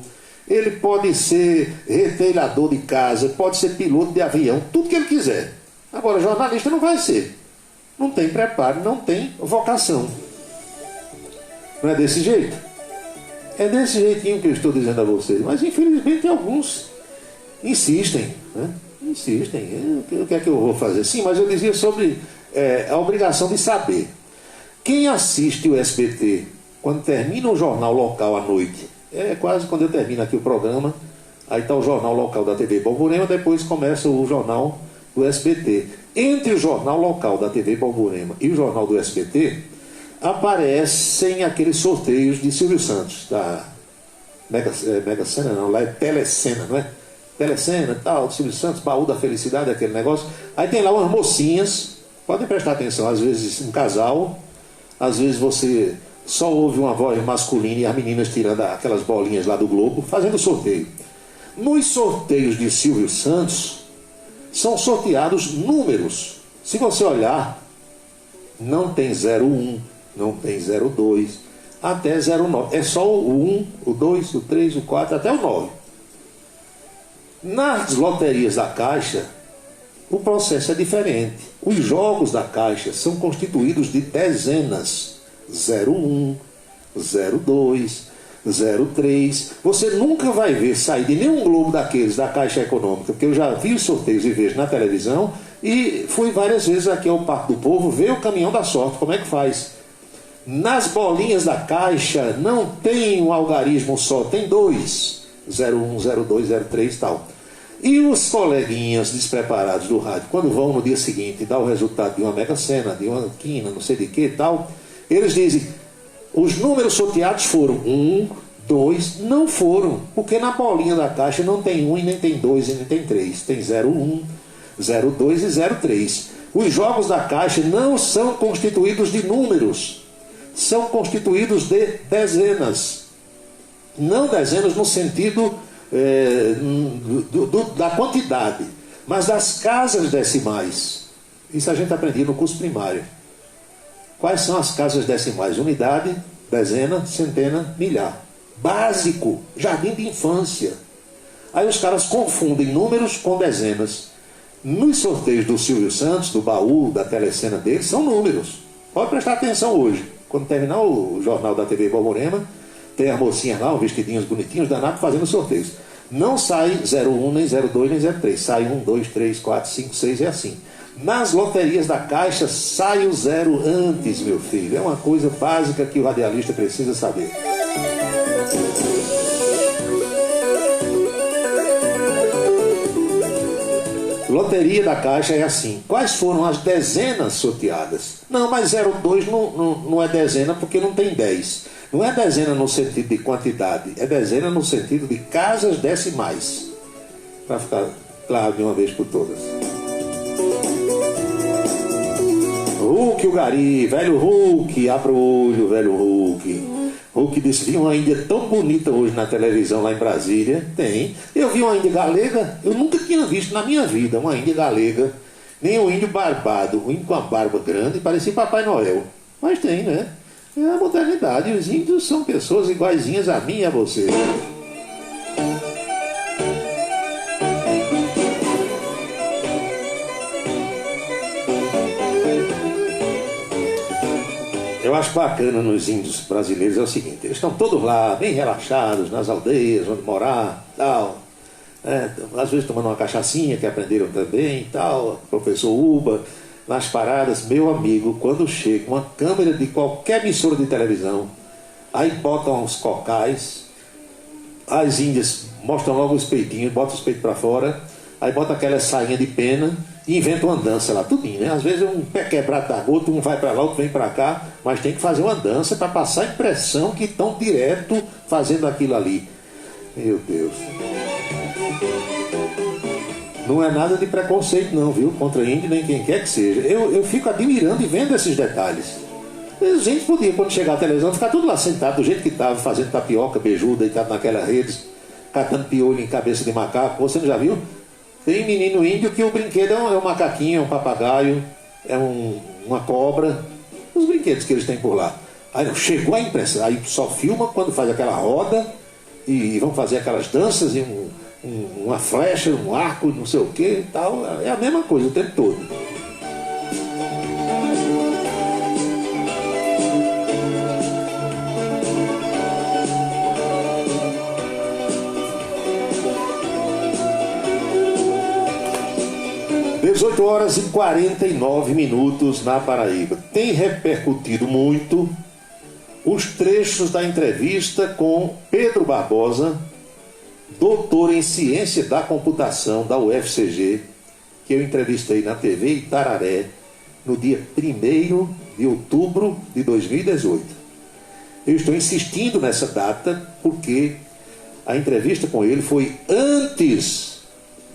ele pode ser retelhador de casa, pode ser piloto de avião, tudo que ele quiser. Agora, jornalista não vai ser. Não tem preparo, não tem vocação. Não é desse jeito? É desse jeitinho que eu estou dizendo a vocês. Mas infelizmente alguns insistem, né? Insistem. O que é que eu vou fazer? Sim, mas eu dizia sobre a obrigação de saber. Quem assiste o SBT quando termina o jornal local à noite, é quase quando eu termino aqui o programa, aí está o jornal local da TV Borborema, depois começa o jornal do SBT. Entre o jornal local da TV Borborema e o jornal do SBT, aparecem aqueles sorteios de Silvio Santos, da Mega Sena, não, lá é Telecena, não é? Telecena, tal, Silvio Santos, Baú da Felicidade, aquele negócio. Aí tem lá umas mocinhas, podem prestar atenção, às vezes um casal, às vezes você só ouve uma voz masculina e as meninas tirando aquelas bolinhas lá do Globo, fazendo sorteio. Nos sorteios de Silvio Santos, são sorteados números. Se você olhar, não tem 01, não tem 02, até 09. É só o 1, o 2, o 3, o 4, até o 9. Nas loterias da Caixa, o processo é diferente. Os jogos da Caixa são constituídos de dezenas. 01, 02, 03. Você nunca vai ver sair de nenhum globo daqueles da Caixa Econômica, porque eu já vi os sorteios e vejo na televisão, e fui várias vezes aqui ao Parque do Povo ver o caminhão da sorte, como é que faz. Nas bolinhas da Caixa não tem um algarismo só, tem 2, 01, 02, 03 e tal. E os coleguinhas despreparados do rádio, quando vão no dia seguinte dar o resultado de uma Mega Sena, de uma quina, não sei de que e tal, eles dizem: os números sorteados foram 1, 2, não foram, porque na bolinha da Caixa não tem 1 e nem tem 2 e nem tem 3, tem 01, 02 e 03. Os jogos da Caixa não são constituídos de números, são constituídos de dezenas. Não dezenas no sentido da quantidade, mas das casas decimais. Isso a gente aprendia no curso primário. Quais são as casas decimais? Unidade, dezena, centena, milhar. Básico, jardim de infância. Aí os caras confundem números com dezenas. Nos sorteios do Silvio Santos, do baú, da telecena dele, são números. Pode prestar atenção hoje. Quando terminar o jornal da TV Borborema, tem as mocinhas lá, uns vestidinhos bonitinhos, danados, fazendo sorteios. Não sai 01, nem 02, nem 03. Sai 1, 2, 3, 4, 5, 6, é assim. Nas loterias da Caixa, sai o 0 antes, meu filho. É uma coisa básica que o radialista precisa saber. Loteria da Caixa é assim. Quais foram as dezenas sorteadas? Não, mas 02 não é dezena porque não tem 10. Não é dezena no sentido de quantidade, é dezena no sentido de casas decimais. Para ficar claro de uma vez por todas. Hulk, o Gari, velho Hulk, abra o olho, velho Hulk. Hulk disse, vi uma índia tão bonita hoje na televisão lá em Brasília. Tem. Eu vi uma índia galega, eu nunca tinha visto na minha vida uma índia galega, nem um índio barbado, um índio com a barba grande, parecia Papai Noel. Mas tem, né? É a modernidade, os índios são pessoas iguaizinhas a mim e a você. Eu acho bacana nos índios brasileiros é o seguinte, eles estão todos lá, bem relaxados, nas aldeias, onde morar, tal. Às vezes tomando uma cachaçinha, que aprenderam também, tal, professor Uba, nas paradas, meu amigo, quando chega uma câmera de qualquer emissora de televisão, aí botam uns cocais, as índias mostram logo os peitinhos, botam os peitos para fora, aí botam aquela sainha de pena e inventam uma dança lá, tudinho, né? Às vezes um pé quebrado da gota, um vai para lá, outro vem para cá, mas tem que fazer uma dança para passar a impressão que estão direto fazendo aquilo ali. Meu Deus. Não é nada de preconceito não, viu? Contra índio, nem quem quer que seja. Eu fico admirando e vendo esses detalhes. Os índios podiam, quando chegar à televisão, ficar tudo lá sentado, do jeito que estava, fazendo tapioca, beiju, deitado naquela rede, catando piolho em cabeça de macaco. Você não já viu? Tem menino índio que o brinquedo é um macaquinho, é um papagaio, é uma cobra. Os brinquedos que eles têm por lá. Aí não, chegou a impressão, aí só filma quando faz aquela roda e vão fazer aquelas danças e uma flecha, um arco, não sei o que e tal. É a mesma coisa o tempo todo. (18h49) na Paraíba. Tem repercutido muito os trechos da entrevista com Pedro Barbosa, doutor em Ciência da Computação da UFCG, que eu entrevistei na TV Itararé no dia 1º de outubro de 2018. Eu estou insistindo nessa data porque a entrevista com ele foi antes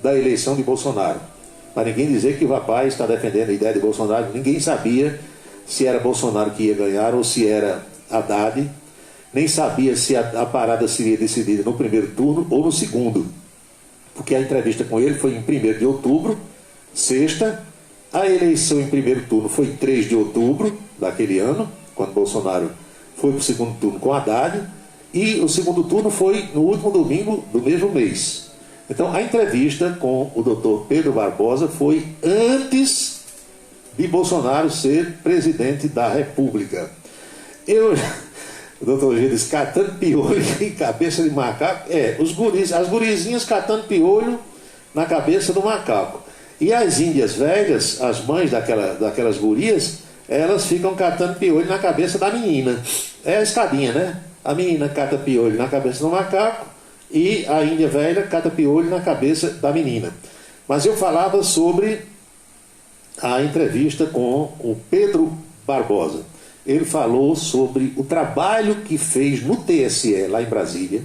da eleição de Bolsonaro. Para ninguém dizer que o rapaz está defendendo a ideia de Bolsonaro, ninguém sabia se era Bolsonaro que ia ganhar ou se era Haddad, nem sabia se a parada seria decidida no primeiro turno ou no segundo, porque a entrevista com ele foi em 1º de outubro, sexta, a eleição em primeiro turno foi 3 de outubro daquele ano, quando Bolsonaro foi para o segundo turno com Haddad, e o segundo turno foi no último domingo do mesmo mês. Então, a entrevista com o doutor Pedro Barbosa foi antes de Bolsonaro ser presidente da República. O doutor G disse, catando piolho em cabeça de macaco. As gurizinhas catando piolho na cabeça do macaco. E as índias velhas, as mães daquelas gurias, elas ficam catando piolho na cabeça da menina. É a escadinha, né? A menina cata piolho na cabeça do macaco, e a índia velha cata piolho na cabeça da menina. Mas eu falava sobre a entrevista com o Pedro Barbosa. Ele falou sobre o trabalho que fez no TSE, lá em Brasília,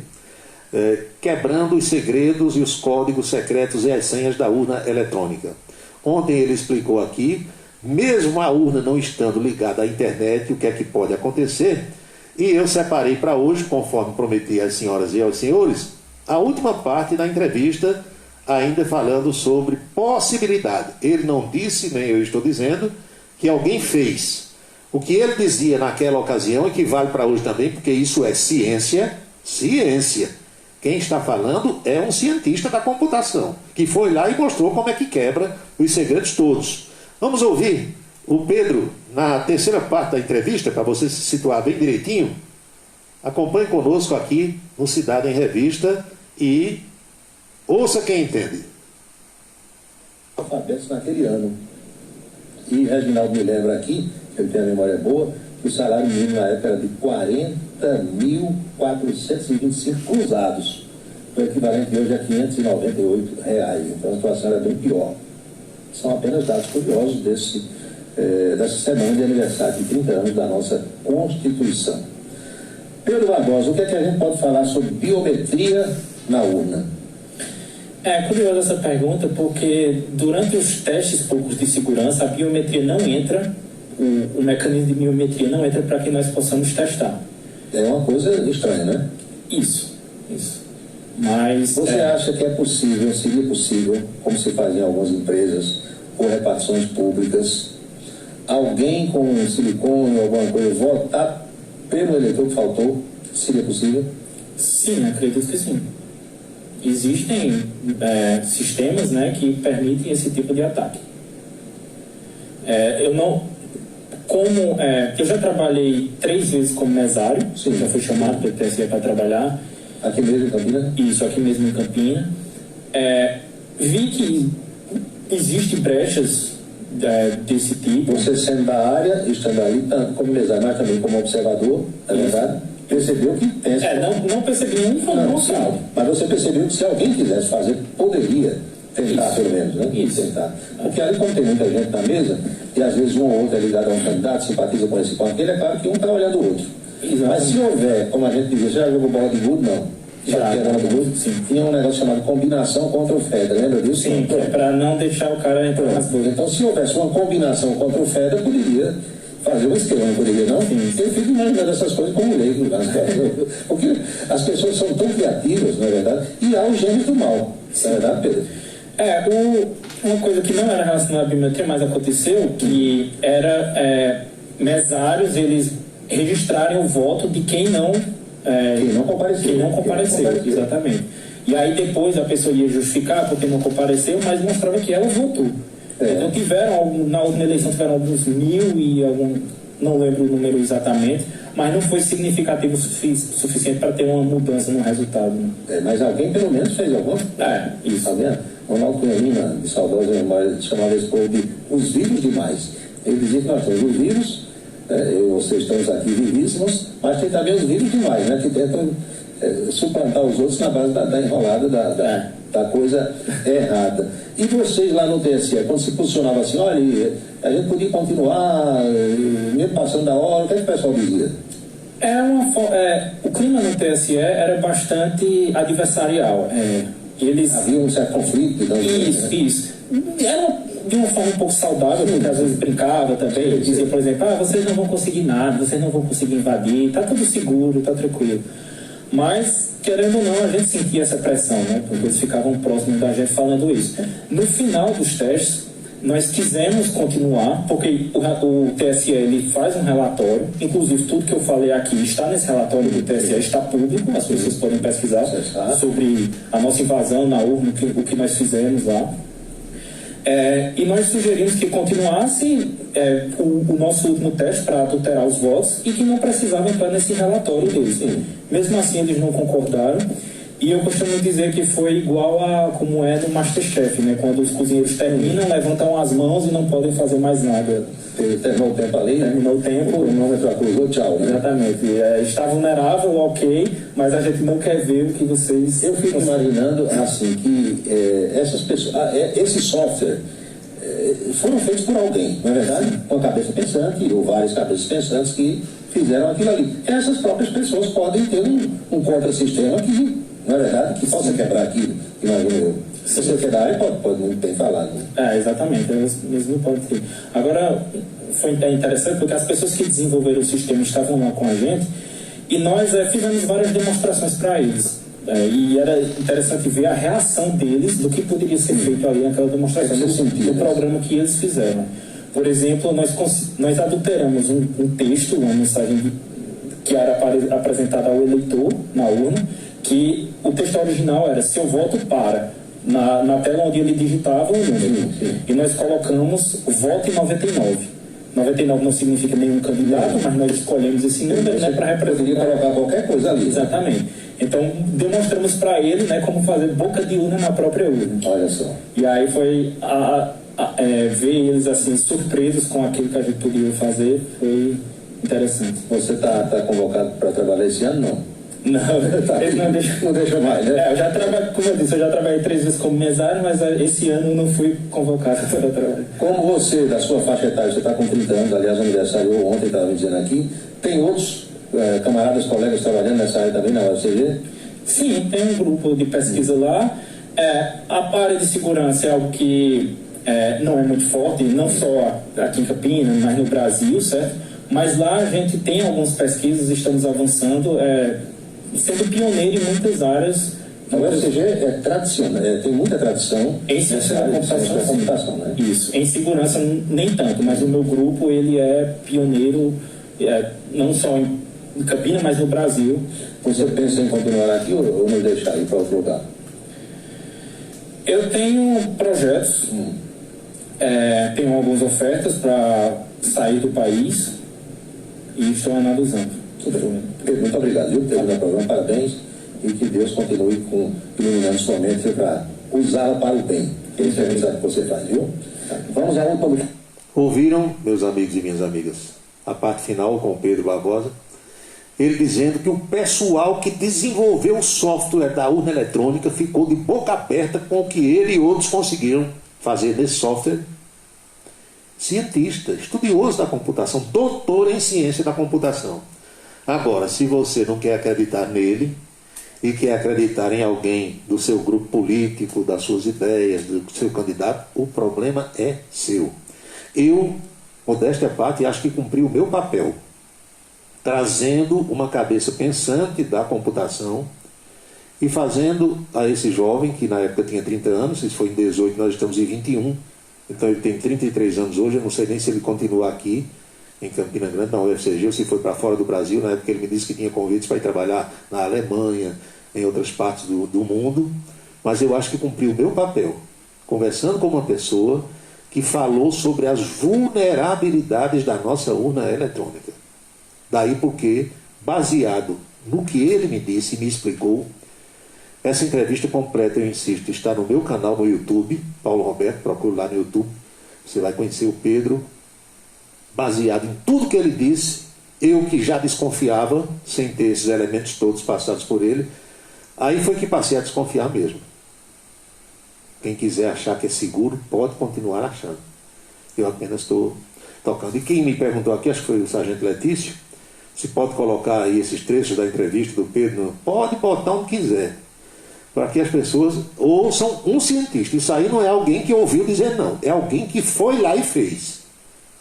quebrando os segredos e os códigos secretos e as senhas da urna eletrônica. Ontem ele explicou aqui, mesmo a urna não estando ligada à internet, o que é que pode acontecer. E eu separei para hoje, conforme prometi às senhoras e aos senhores, a última parte da entrevista, ainda falando sobre possibilidade. Ele não disse, nem eu estou dizendo, que alguém fez. O que ele dizia naquela ocasião e que vale para hoje também, porque isso é ciência. Quem está falando é um cientista da computação, que foi lá e mostrou como é que quebra os segredos todos. Vamos ouvir o Pedro na terceira parte da entrevista, para você se situar bem direitinho. Acompanhe conosco aqui no Cidade em Revista e ouça quem entende. Alfabetos naquele ano. E Reginaldo me lembra aqui, ele tem a memória boa, que o salário mínimo na época era de 40.425 cruzados. O equivalente hoje é R$598. Então a situação era bem pior. São apenas dados curiosos dessa semana de aniversário de 30 anos da nossa Constituição. Pedro Barbosa, o que é que a gente pode falar sobre biometria na urna? É curiosa essa pergunta, porque durante os testes públicos de segurança, a biometria não entra, o mecanismo de biometria não entra para que nós possamos testar. É uma coisa estranha, né? Isso. Mas você acha que é possível, seria possível, como se faz em algumas empresas, por repartições públicas, alguém com silicone ou alguma coisa votar pelo eleitor que faltou? Seria possível? Sim, acredito que sim. Existem sistemas, né, que permitem esse tipo de ataque. Eu já trabalhei 3 vezes como mesário, já fui chamado pelo TSE para trabalhar. Aqui mesmo em Campina? Isso, aqui mesmo em Campina. Vi que existem brechas desse tipo. Você sendo da área, estando ali, tanto como mesário, mas também como observador, é verdade? Percebeu que tem... não percebi nenhum sinal. Mas você percebeu que se alguém quisesse fazer, poderia tentar, pelo menos, né? Tentar. Porque ali, como tem muita gente na mesa, e às vezes um ou outro é ligado a um candidato, simpatiza com esse ponto, é claro que um está olhando o outro. Exatamente. Mas se houver, como a gente dizia, já jogou bola de gude? Não. Tinha um negócio chamado combinação contra o FEDER, lembra disso? Sim, para não deixar o cara entrar nas coisas. Então, se houvesse uma combinação contra o FEDER, poderia fazer um esquema, não poderia, não? Sim. Eu fico imaginando essas coisas como leigo, porque as pessoas são tão criativas, não é verdade? E há o gênio do mal, não é verdade, Pedro? Uma coisa que não era relacionada à biometria, mas aconteceu, que era mesários, eles registrarem o voto de quem não compareceu. Exatamente. E aí depois a pessoa ia justificar porque não compareceu, mas mostrava que ela votou. Então na última eleição tiveram alguns 1000 e não lembro o número exatamente, mas não foi significativo o suficiente para ter uma mudança no resultado. Né? Mas alguém pelo menos fez alguma? Isso. Tá vendo? Ronaldo Cunha, de saudosa memória, chamava esse povo de os vivos demais. Ele dizia que nós temos os vivos, eu e vocês estamos aqui vivíssimos, mas tem também os vivos demais, né? Que tentam suplantar os outros na base da enrolada, da coisa errada. E vocês lá no TSE, quando se posicionavam assim, olha, a gente podia continuar, mesmo passando da hora, o que é que o pessoal dizia? O clima no TSE era bastante adversarial. Havia um certo conflito. Isso. Era de uma forma um pouco saudável, porque às vezes brincava também, dizia, por exemplo, vocês não vão conseguir nada, vocês não vão conseguir invadir, tá tudo seguro, tá tranquilo. Mas, querendo ou não, a gente sentia essa pressão, né? Porque eles ficavam próximos da gente falando isso. No final dos testes, nós quisemos continuar, porque o TSE ele faz um relatório, inclusive tudo que eu falei aqui está nesse relatório do TSE, está público, as pessoas podem pesquisar sobre a nossa invasão na urna, o que nós fizemos lá. E nós sugerimos que continuasse o nosso último teste para adulterar os votos e que não precisava entrar nesse relatório deles. Mesmo assim, eles não concordaram. E eu costumo dizer que foi igual a como é no Masterchef, né? Quando os cozinheiros terminam, levantam as mãos e não podem fazer mais nada. Terminou o tempo ali? Terminou o tempo. O cronômetro acusou, tchau. Né? Exatamente. Está vulnerável, ok, mas a gente não quer ver o que vocês... Eu fico imaginando, assim, que essas pessoas... esse software foram feitos por alguém, não é verdade? Uma cabeça pensante, ou várias cabeças pensantes que fizeram aquilo ali. Essas próprias pessoas podem ter um contra-sistema que... Não é verdade? Que possa quebrar aquilo, imagino eu. Se você quer da área, pode muito bem falar. Né? Exatamente, eles não podem ter. Agora, foi interessante porque as pessoas que desenvolveram o sistema estavam lá com a gente e nós fizemos várias demonstrações para eles. E era interessante ver a reação deles do que poderia ser feito ali naquela demonstração, do programa que eles fizeram. Por exemplo, nós adulteramos um texto, uma mensagem que era apresentada ao eleitor na urna, que o texto original era: se eu voto para na tela onde ele digitava o número. E nós colocamos voto em 99. 99 não significa nenhum candidato, mas nós escolhemos esse número, né, para representar. Poderia colocar qualquer coisa ali. Exatamente. Então, demonstramos para ele, né, como fazer boca de urna na própria urna. Olha só. E aí foi ver eles assim surpresos com aquilo que a gente podia fazer, foi interessante. Você está convocado para trabalhar esse ano, não? Não, eles não deixam mais, né? Eu já trabalho, como eu disse, eu já trabalhei 3 vezes como mesário, mas esse ano não fui convocado para trabalhar. Como você, da sua faixa etária, você está com 30 anos, aliás, aniversário ontem, estava me dizendo aqui, tem outros camaradas, colegas trabalhando nessa área também na UFCG? Sim, tem um grupo de pesquisa lá. A área de segurança é algo que não é muito forte, não só aqui em Campinas, mas no Brasil, certo? Mas lá a gente tem algumas pesquisas, estamos avançando, sendo pioneiro em muitas áreas. A UFCG é tradicional, tem muita tradição em ciência da computação, né? Isso, em segurança nem tanto, mas o meu grupo ele é pioneiro, não só em Campinas, mas no Brasil. Você pensa em continuar aqui ou não deixar ir para outro lugar? Eu tenho projetos, tenho algumas ofertas para sair do país e estou analisando. Muito obrigado, viu, por ter vindo ao programa, parabéns, e que Deus continue iluminando sua mente para usá-la para o bem. Esse é o que você faz, viu? Vamos à última. Ouviram, meus amigos e minhas amigas, a parte final com o Pedro Barbosa, ele dizendo que o pessoal que desenvolveu o software da urna eletrônica ficou de boca aberta com o que ele e outros conseguiram fazer nesse software. Cientista, estudioso da computação, doutor em ciência da computação. Agora, se você não quer acreditar nele e quer acreditar em alguém do seu grupo político, das suas ideias, do seu candidato, o problema é seu. Eu, modéstia à parte, acho que cumpri o meu papel, trazendo uma cabeça pensante da computação e fazendo a esse jovem, que na época tinha 30 anos, isso foi em 18, nós estamos em 21, então ele tem 33 anos hoje, eu não sei nem se ele continua aqui, em Campina Grande, na UFCG, ou se foi para fora do Brasil. Na época ele me disse que tinha convites para ir trabalhar na Alemanha, em outras partes do mundo, mas eu acho que cumpri o meu papel, conversando com uma pessoa que falou sobre as vulnerabilidades da nossa urna eletrônica. Daí porque, baseado no que ele me disse e me explicou, essa entrevista completa, eu insisto, está no meu canal no YouTube, Paulo Roberto, procure lá no YouTube, você vai conhecer o Pedro. Baseado em tudo que ele disse, eu que já desconfiava, sem ter esses elementos todos passados por ele, aí foi que passei a desconfiar mesmo. Quem quiser achar que é seguro, pode continuar achando. Eu apenas estou tocando. E quem me perguntou aqui, acho que foi o Sargento Letício, se pode colocar aí esses trechos da entrevista do Pedro, pode botar onde quiser, para que as pessoas ouçam um cientista. Isso aí não é alguém que ouviu dizer não, é alguém que foi lá e fez.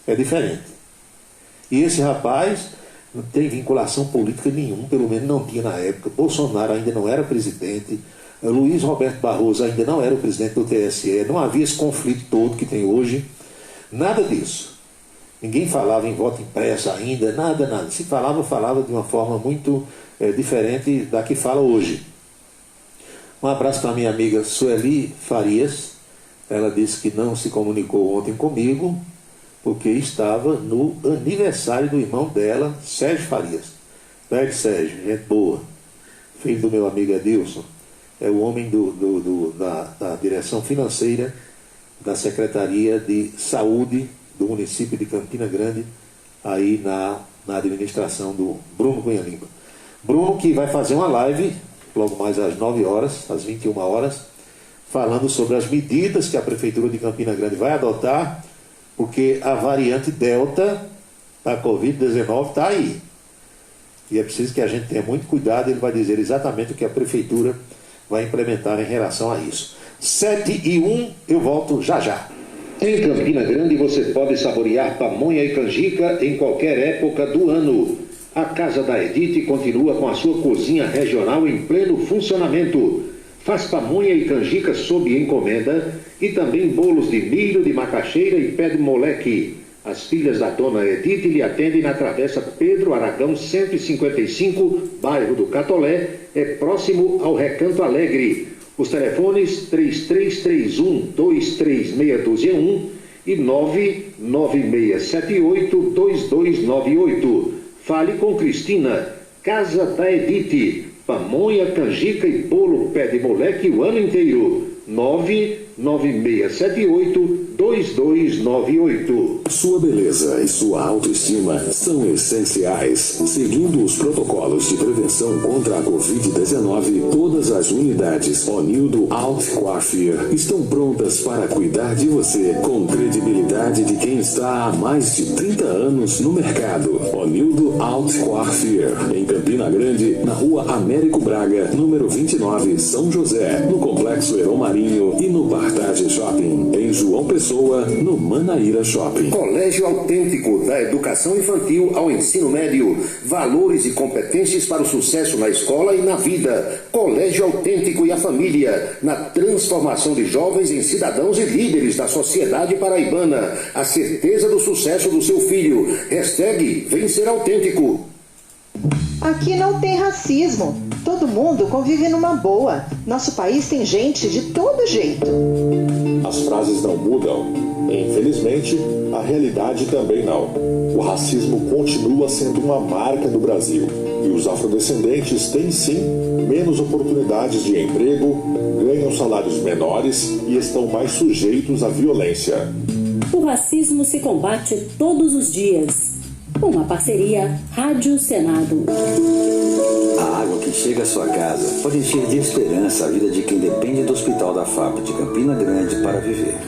É diferente. E esse rapaz não tem vinculação política nenhuma, pelo menos não tinha na época. Bolsonaro ainda não era presidente, Luiz Roberto Barroso ainda não era o presidente do TSE, não havia esse conflito todo que tem hoje, nada disso. Ninguém falava em voto impresso ainda, nada. Se falava de uma forma muito diferente da que fala hoje. Um abraço para minha amiga Sueli Farias, ela disse que não se comunicou ontem comigo, porque estava no aniversário do irmão dela, Sérgio Farias. Velho Sérgio, gente boa, filho do meu amigo Edilson, é o homem da direção financeira da Secretaria de Saúde do município de Campina Grande, aí na administração do Bruno Cunha Lima. Bruno que vai fazer uma live, logo mais às 9 horas, às 21 horas, falando sobre as medidas que a Prefeitura de Campina Grande vai adotar, porque a variante Delta da Covid-19 está aí. E é preciso que a gente tenha muito cuidado, ele vai dizer exatamente o que a Prefeitura vai implementar em relação a isso. 7h01, eu volto já já. Em Campina Grande você pode saborear pamonha e canjica em qualquer época do ano. A Casa da Edith continua com a sua cozinha regional em pleno funcionamento. Faz pamonha e canjica sob encomenda e também bolos de milho, de macaxeira e pé de moleque. As filhas da dona Edith lhe atendem na Travessa Pedro Aragão 155, bairro do Catolé, próximo ao Recanto Alegre. Os telefones 3331-23621 e 99678-2298. Fale com Cristina, Casa da Edith, pamonha, canjica e bolo pé de moleque o ano inteiro. 99678-2298. Sua beleza e sua autoestima são essenciais. Seguindo os protocolos de prevenção contra a Covid-19, todas as unidades Onildo Alt Coiffure estão prontas para cuidar de você com credibilidade de quem está há mais de 30 anos no mercado. Onildo Alt Coiffure, em Campina Grande, na rua Américo Braga, número 29, São José, no Complexo Heron Marinho e no Partage Shopping, em João Pessoa, no Manaíra Shopping. Colégio Autêntico, da educação infantil ao ensino médio. Valores e competências para o sucesso na escola e na vida. Colégio Autêntico e a família, na transformação de jovens em cidadãos e líderes da sociedade paraibana. A certeza do sucesso do seu filho. Hashtag Vem Ser Autêntico. Aqui não tem racismo. Todo mundo convive numa boa. Nosso país tem gente de todo jeito. As frases não mudam. Infelizmente, a realidade também não. O racismo continua sendo uma marca do Brasil. E os afrodescendentes têm sim menos oportunidades de emprego, ganham salários menores e estão mais sujeitos à violência. O racismo se combate todos os dias. Uma parceria Rádio Senado. A água que chega à sua casa pode encher de esperança a vida de quem depende do Hospital da FAP de Campina Grande para viver.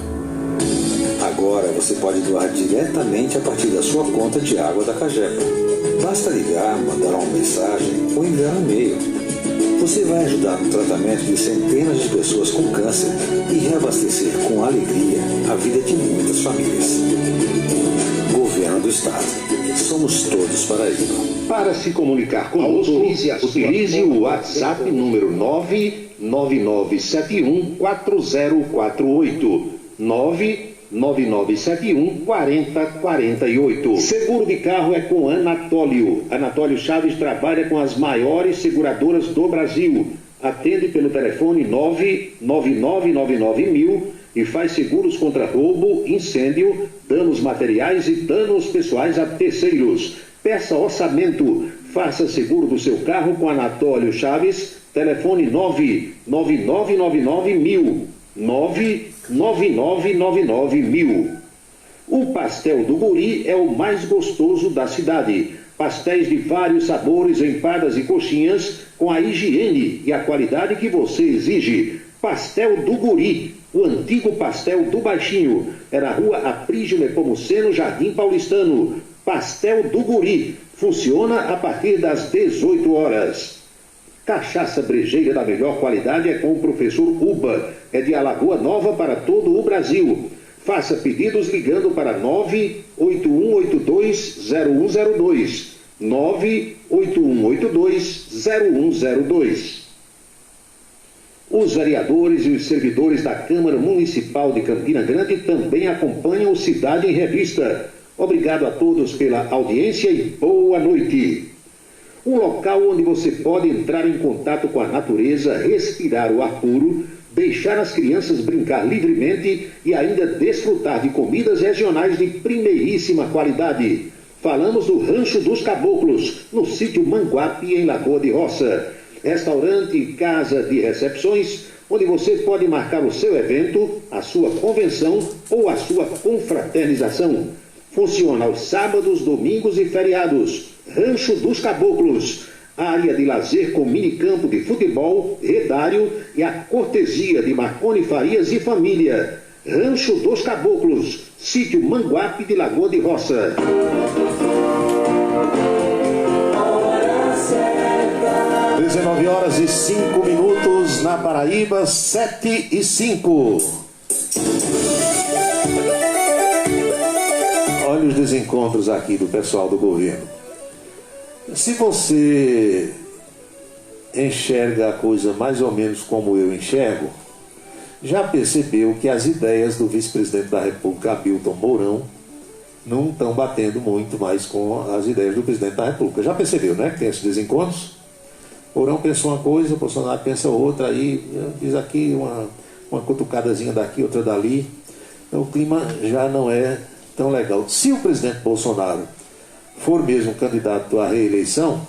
Agora você pode doar diretamente a partir da sua conta de água da Cagepa. Basta ligar, mandar uma mensagem ou enviar um e-mail. Você vai ajudar no tratamento de centenas de pessoas com câncer e reabastecer com alegria a vida de muitas famílias. Governo do Estado. Somos todos Paraíba. Para se comunicar conosco, utilize o WhatsApp número 999714048. 999714048. Seguro de carro é com Anatólio. Anatólio Chaves trabalha com as maiores seguradoras do Brasil. Atende pelo telefone 99999.000 e faz seguros contra roubo, incêndio, danos materiais e danos pessoais a terceiros. Peça orçamento. Faça seguro do seu carro com Anatólio Chaves. Telefone 99999.000. 99999.000. O pastel do Guri é o mais gostoso da cidade. Pastéis de vários sabores, empadas e coxinhas com a higiene e a qualidade que você exige. Pastel do Guri, o antigo pastel do Baixinho. É na rua Aprígio Nepomuceno, Jardim Paulistano. Pastel do Guri. Funciona a partir das 18 horas. Cachaça brejeira da melhor qualidade é com o professor Uba. É de Alagoa Nova para todo o Brasil. Faça pedidos ligando para 981820102. 981820102. Os vereadores e os servidores da Câmara Municipal de Campina Grande também acompanham o Cidade em Revista. Obrigado a todos pela audiência e boa noite. Um local onde você pode entrar em contato com a natureza, respirar o ar puro, deixar as crianças brincar livremente e ainda desfrutar de comidas regionais de primeiríssima qualidade. Falamos do Rancho dos Caboclos, no sítio Manguape, em Lagoa de Roça. Restaurante e casa de recepções, onde você pode marcar o seu evento, a sua convenção ou a sua confraternização. Funciona aos sábados, domingos e feriados. Rancho dos Caboclos, área de lazer com minicampo de futebol, redário e a cortesia de Marconi Farias e família. Rancho dos Caboclos, sítio Manguape de Lagoa de Roça. 19 horas e 5 minutos na Paraíba, 7:05. Olha os desencontros aqui do pessoal do governo. Se você enxerga a coisa mais ou menos como eu enxergo, já percebeu que as ideias do vice-presidente da República, Hamilton Mourão, não estão batendo muito mais com as ideias do presidente da República. Já percebeu, né, que tem esses desencontros? Mourão pensa uma coisa, o Bolsonaro pensa outra, aí diz aqui uma cutucadazinha daqui, outra dali. Então o clima já não é tão legal. Se o presidente Bolsonaro for mesmo candidato à reeleição,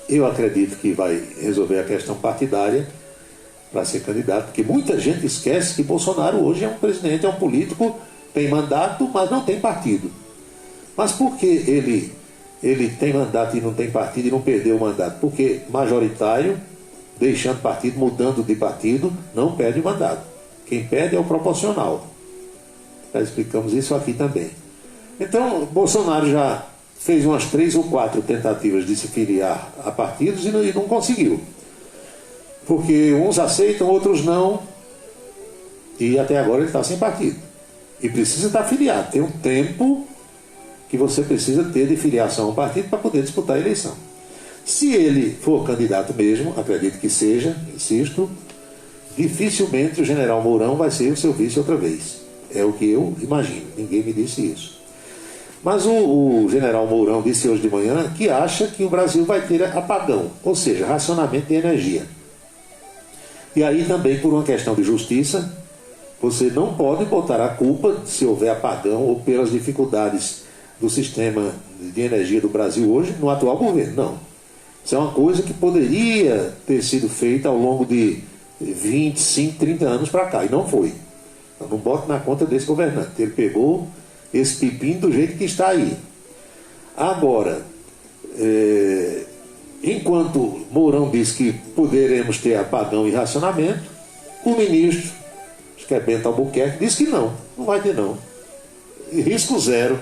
eu acredito que vai resolver a questão partidária para ser candidato, porque muita gente esquece que Bolsonaro hoje é um presidente, é um político, tem mandato, mas não tem partido. Mas por que ele tem mandato e não tem partido e não perdeu o mandato? Porque majoritário, deixando partido, mudando de partido, não perde o mandato. Quem perde é o proporcional. Já explicamos isso aqui também. Então, Bolsonaro já fez umas 3 ou 4 tentativas de se filiar a partidos e não conseguiu. Porque uns aceitam, outros não. E até agora ele está sem partido. E precisa estar filiado. Tem um tempo que você precisa ter de filiação ao partido para poder disputar a eleição. Se ele for candidato mesmo, acredito que seja, insisto, dificilmente o general Mourão vai ser o seu vice outra vez. É o que eu imagino. Ninguém me disse isso. Mas o general Mourão disse hoje de manhã que acha que o Brasil vai ter apagão, ou seja, racionamento de energia. E aí também, por uma questão de justiça, você não pode botar a culpa, se houver apagão ou pelas dificuldades do sistema de energia do Brasil hoje, no atual governo. Não. Isso é uma coisa que poderia ter sido feita ao longo de 25, 30 anos para cá, e não foi. Então não bote na conta desse governante. Ele pegou esse pepino do jeito que está aí. Agora, enquanto Mourão diz que poderemos ter apagão e racionamento, o ministro, acho que é Bento Albuquerque, diz que não vai ter não. Risco zero.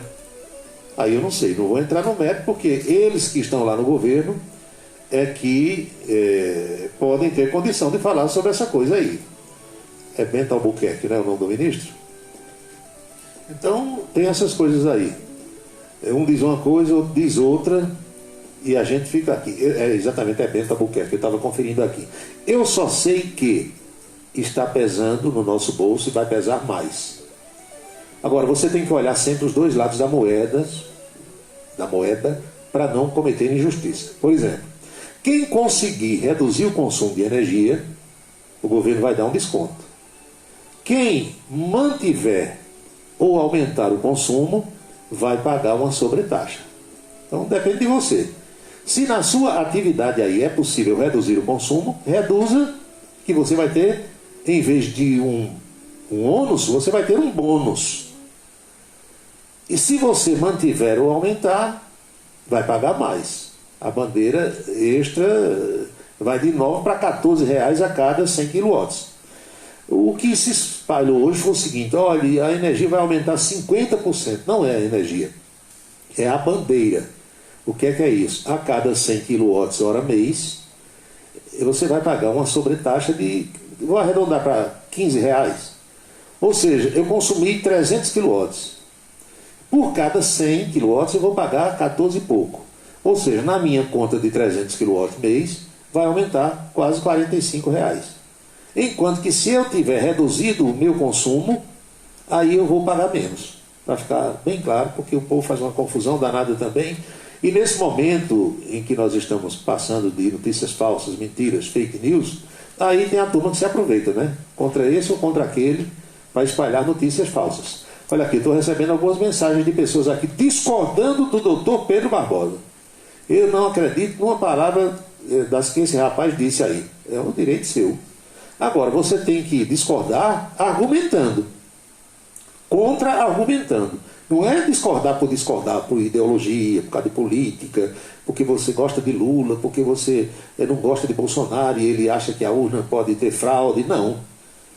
Aí eu não sei, não vou entrar no mérito, porque eles que estão lá no governo é que podem ter condição de falar sobre essa coisa aí. É Bento Albuquerque, não é o nome do ministro? Então, tem essas coisas aí. Um diz uma coisa, outro diz outra, e a gente fica aqui. Exatamente, é Bento Albuquerque, eu estava conferindo aqui. Eu só sei que está pesando no nosso bolso e vai pesar mais. Agora, você tem que olhar sempre os dois lados da moeda para não cometer injustiça. Por exemplo, quem conseguir reduzir o consumo de energia, o governo vai dar um desconto. Quem mantiver ou aumentar o consumo, vai pagar uma sobretaxa. Então depende de você. Se na sua atividade aí é possível reduzir o consumo, reduza, que você vai ter, em vez de um ônus, você vai ter um bônus. E se você mantiver ou aumentar, vai pagar mais. A bandeira extra vai de 9 para 14 reais a cada 100 kW. O que se espalhou hoje foi o seguinte: olha, a energia vai aumentar 50%. Não é a energia, é a bandeira. O que é isso? A cada 100 kWh mês, você vai pagar uma sobretaxa de, vou arredondar para 15 reais. Ou seja, eu consumi 300 kW. Por cada 100 kW eu vou pagar 14 e pouco. Ou seja, na minha conta de 300 kW mês, vai aumentar quase 45 reais. Enquanto que se eu tiver reduzido o meu consumo, aí eu vou pagar menos. Para ficar bem claro, porque o povo faz uma confusão danada também. E nesse momento em que nós estamos passando de notícias falsas, mentiras, fake news, aí tem a turma que se aproveita, né? Contra esse ou contra aquele, para espalhar notícias falsas. Olha aqui, estou recebendo algumas mensagens de pessoas aqui discordando do doutor Pedro Barbosa. Eu não acredito numa palavra das que esse rapaz disse aí. É um direito seu. Agora, você tem que discordar argumentando. Contra-argumentando. Não é discordar, por ideologia, por causa de política, porque você gosta de Lula, porque você não gosta de Bolsonaro e ele acha que a urna pode ter fraude. Não.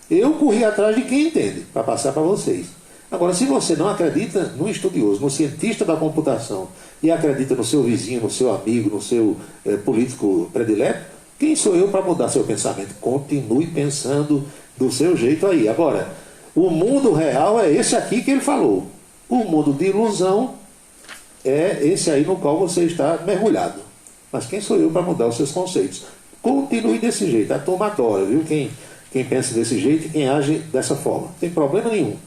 Eu corri atrás de quem entende, para passar para vocês. Agora, se você não acredita no estudioso, no cientista da computação, e acredita no seu vizinho, no seu amigo, no seu político predileto, quem sou eu para mudar seu pensamento? Continue pensando do seu jeito aí. Agora, o mundo real é esse aqui que ele falou. O mundo de ilusão é esse aí no qual você está mergulhado. Mas quem sou eu para mudar os seus conceitos? Continue desse jeito. A turma adora, viu? Quem pensa desse jeito e quem age dessa forma. Não tem problema nenhum. O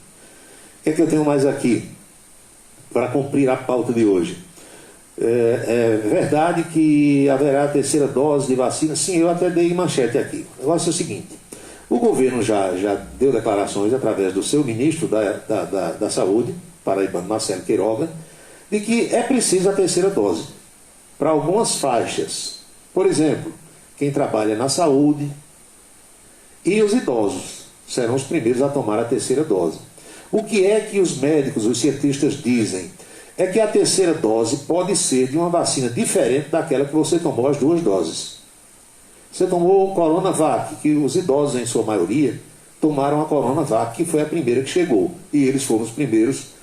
que é que eu tenho mais aqui para cumprir a pauta de hoje? É verdade que haverá a terceira dose de vacina? Sim, eu até dei manchete aqui. O negócio é o seguinte: o governo já deu declarações através do seu ministro da Saúde, paraibano Marcelo Queiroga, de que é preciso a terceira dose para algumas faixas. Por exemplo, quem trabalha na saúde e os idosos serão os primeiros a tomar a terceira dose. O que é que os médicos, os cientistas dizem? É que a terceira dose pode ser de uma vacina diferente daquela que você tomou as 2 doses. Você tomou o Coronavac, que os idosos, em sua maioria, tomaram a Coronavac, que foi a primeira que chegou. E eles foram os primeiros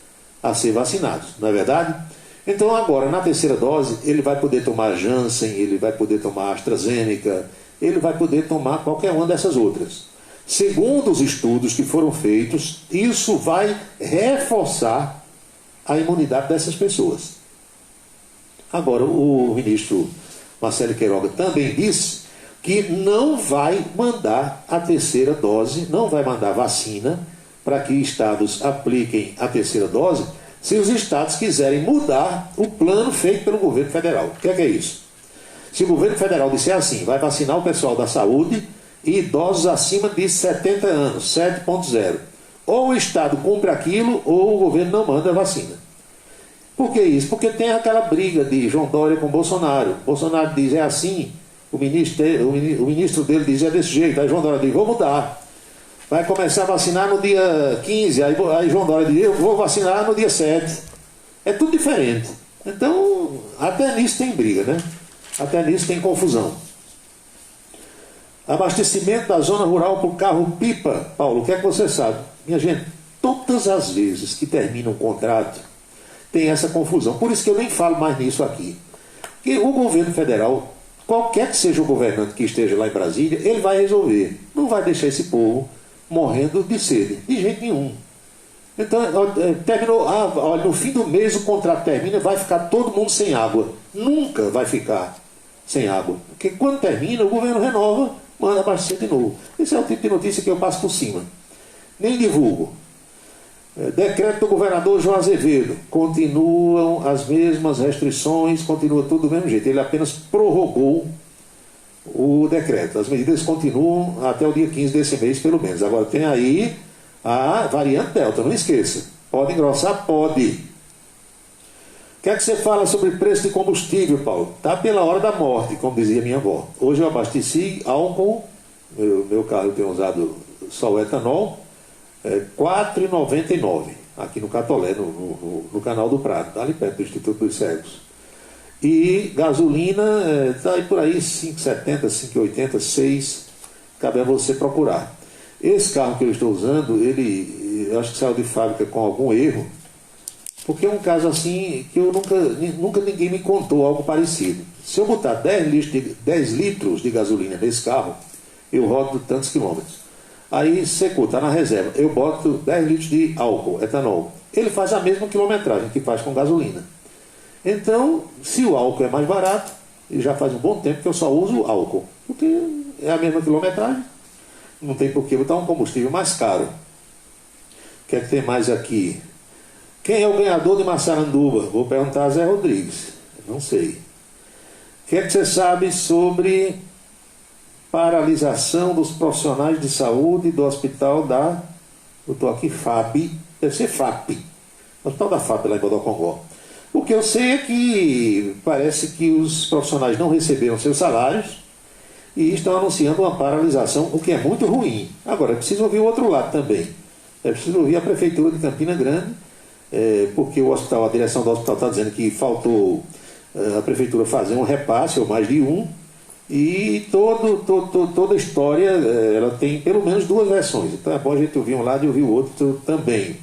a ser vacinados, não é verdade? Então agora, na terceira dose, ele vai poder tomar Janssen, ele vai poder tomar AstraZeneca, ele vai poder tomar qualquer uma dessas outras. Segundo os estudos que foram feitos, isso vai reforçar a imunidade dessas pessoas. Agora, o ministro Marcelo Queiroga também disse que não vai mandar a terceira dose, não vai mandar vacina para que estados apliquem a terceira dose, se os estados quiserem mudar o plano feito pelo governo federal. O que é isso? Se o governo federal disser assim, vai vacinar o pessoal da saúde e idosos acima de 70 anos, 7.0. Ou o estado cumpre aquilo, ou o governo não manda a vacina. Por que isso? Porque tem aquela briga de João Dória com Bolsonaro. Bolsonaro diz, é assim, o ministro dele diz, é desse jeito. Aí João Dória diz, vou mudar. Vai começar a vacinar no dia 15, aí João Dória diz, eu vou vacinar no dia 7. É tudo diferente. Então, até nisso tem briga, né? Até nisso tem confusão. Abastecimento da zona rural por carro-pipa. Paulo, o que é que você sabe? Minha gente, todas as vezes que termina um contrato, tem essa confusão. Por isso que eu nem falo mais nisso aqui. Porque o governo federal, qualquer que seja o governante que esteja lá em Brasília, ele vai resolver. Não vai deixar esse povo morrendo de sede, de jeito nenhum. Então, terminou, olha, no fim do mês o contrato termina, vai ficar todo mundo sem água. Nunca vai ficar sem água. Porque quando termina, o governo renova, manda abastecer de novo. Esse é o tipo de notícia que eu passo por cima. Nem divulgo. Decreto do governador João Azevedo. Continuam as mesmas restrições, continua tudo do mesmo jeito. Ele apenas prorrogou o decreto. As medidas continuam até o dia 15 desse mês, pelo menos. Agora tem aí a variante Delta, não esqueça. Pode engrossar? Pode. O que é que você fala sobre preço de combustível, Paulo? Está pela hora da morte, como dizia minha avó. Hoje eu abasteci álcool, meu carro tem usado só o etanol, R$ 4,99, aqui no Catolé, no Canal do Prado, ali perto do Instituto dos Cegos. E gasolina está aí por aí, 5,70, 5,80, 6, cabe a você procurar. Esse carro que eu estou usando, eu acho que saiu de fábrica com algum erro, porque é um caso assim que eu nunca ninguém me contou algo parecido. Se eu botar 10 litros de gasolina nesse carro, eu rodo tantos quilômetros. Aí secou, está na reserva. Eu boto 10 litros de álcool, etanol. Ele faz a mesma quilometragem que faz com gasolina. Então, se o álcool é mais barato, e já faz um bom tempo que eu só uso álcool, porque é a mesma quilometragem, não tem por que botar um combustível mais caro. O que é que tem mais aqui? Quem é o ganhador de Massaranduba? Vou perguntar a Zé Rodrigues. Não sei. O que é que você sabe sobre paralisação dos profissionais de saúde do hospital da... Eu estou aqui, FAP. Deve ser FAP. Hospital da FAP lá em Bodocongó. O que eu sei é que parece que os profissionais não receberam seus salários e estão anunciando uma paralisação, o que é muito ruim. Agora, é preciso ouvir o outro lado também. É preciso ouvir a Prefeitura de Campina Grande, porque a direção do hospital está dizendo que faltou a Prefeitura fazer um repasse, ou mais de um, e toda a história ela tem pelo menos 2 versões. Então é bom a gente ouvir um lado e ouvir o outro também.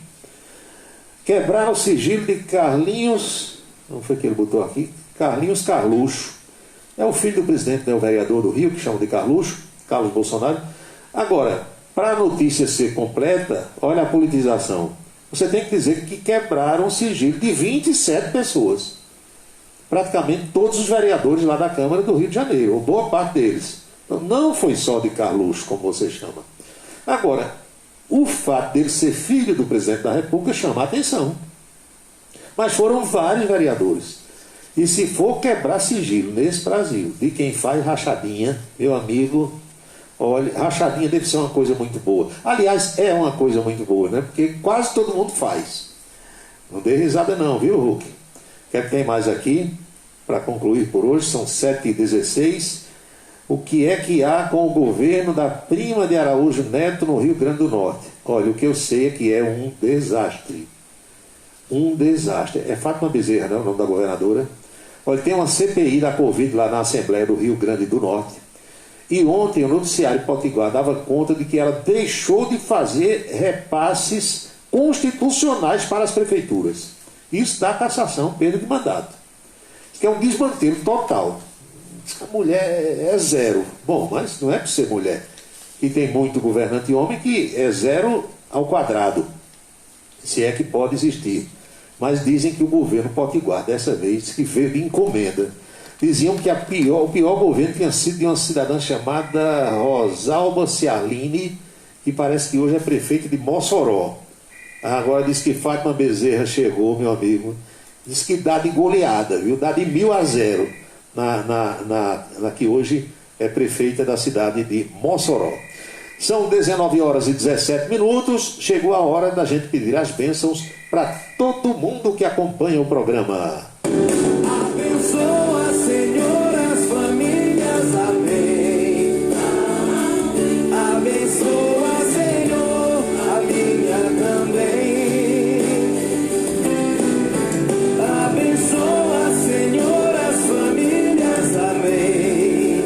Quebraram o sigilo de Carlinhos, não foi que ele botou aqui? Carlinhos Carluxo. É o filho do presidente, né, o vereador do Rio, que chama de Carluxo, Carlos Bolsonaro. Agora, para a notícia ser completa, olha a politização. Você tem que dizer que quebraram o sigilo de 27 pessoas. Praticamente todos os vereadores lá da Câmara do Rio de Janeiro, ou boa parte deles. Então, não foi só de Carluxo, como você chama. Agora, o fato dele ser filho do presidente da República chama a atenção. Mas foram vários vereadores. E se for quebrar sigilo nesse Brasil, de quem faz rachadinha, meu amigo, olha, rachadinha deve ser uma coisa muito boa. Aliás, é uma coisa muito boa, né? Porque quase todo mundo faz. Não dê risada não, viu, Hulk? O que é que tem mais aqui? Para concluir por hoje, são 7h16. O que é que há com o governo da prima de Araújo Neto no Rio Grande do Norte? Olha, o que eu sei é que é um desastre. Um desastre. É Fátima Bezerra, não é o nome da governadora? Olha, tem uma CPI da Covid lá na Assembleia do Rio Grande do Norte. E ontem o noticiário Potiguar dava conta de que ela deixou de fazer repasses constitucionais para as prefeituras. Isso dá cassação, perda de mandato. Isso que é um desmantelo total. Diz que a mulher é zero. Bom, mas não é por ser mulher. E tem muito governante homem que é zero ao quadrado. Se é que pode existir. Mas dizem que o governo Potiguar, dessa vez, que veio de encomenda. Diziam que o pior governo tinha sido de uma cidadã chamada Rosalba Cialini, que parece que hoje é prefeita de Mossoró. Agora diz que Fátima Bezerra chegou, meu amigo. Diz que dá de goleada, viu? Dá de 1.000-0 na que hoje é prefeita da cidade de Mossoró. São 19h17. Chegou a hora da gente pedir as bênçãos para todo mundo que acompanha o programa. Abençoa, Senhor, as famílias, amém. Abençoa, Senhor, a minha também. Abençoa, Senhor, as famílias, amém.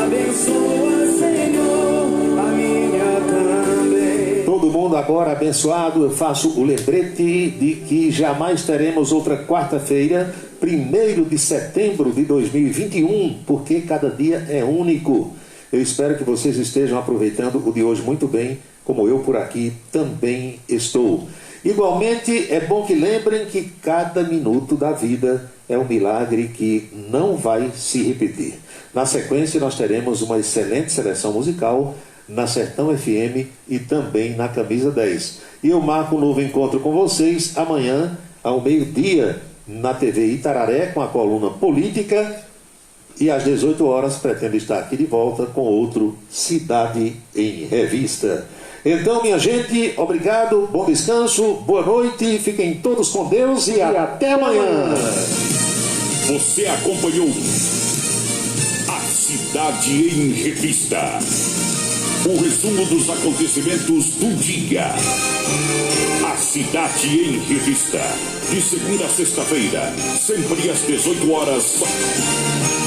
Abençoa, Senhor, a minha também. Todo mundo agora abençoado. Eu faço o lembrete de que jamais teremos outra quarta-feira, 1º de setembro de 2021, porque cada dia é único. Eu espero que vocês estejam aproveitando o de hoje muito bem, como eu por aqui também estou. Igualmente, é bom que lembrem que cada minuto da vida é um milagre que não vai se repetir. Na sequência, nós teremos uma excelente seleção musical na Sertão FM e também na Camisa 10. E eu marco um novo encontro com vocês amanhã, ao meio-dia, na TV Itararé, com a coluna Política, e às 18 horas pretendo estar aqui de volta com outro Cidade em Revista. Então, minha gente, obrigado, bom descanso, boa noite, fiquem todos com Deus e até amanhã. Você acompanhou a Cidade em Revista. O resumo dos acontecimentos do dia. A Cidade em Revista. De segunda a sexta-feira, sempre às 18 horas.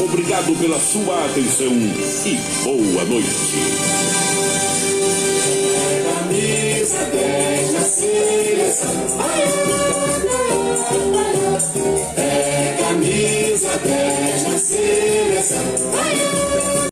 Obrigado pela sua atenção e boa noite.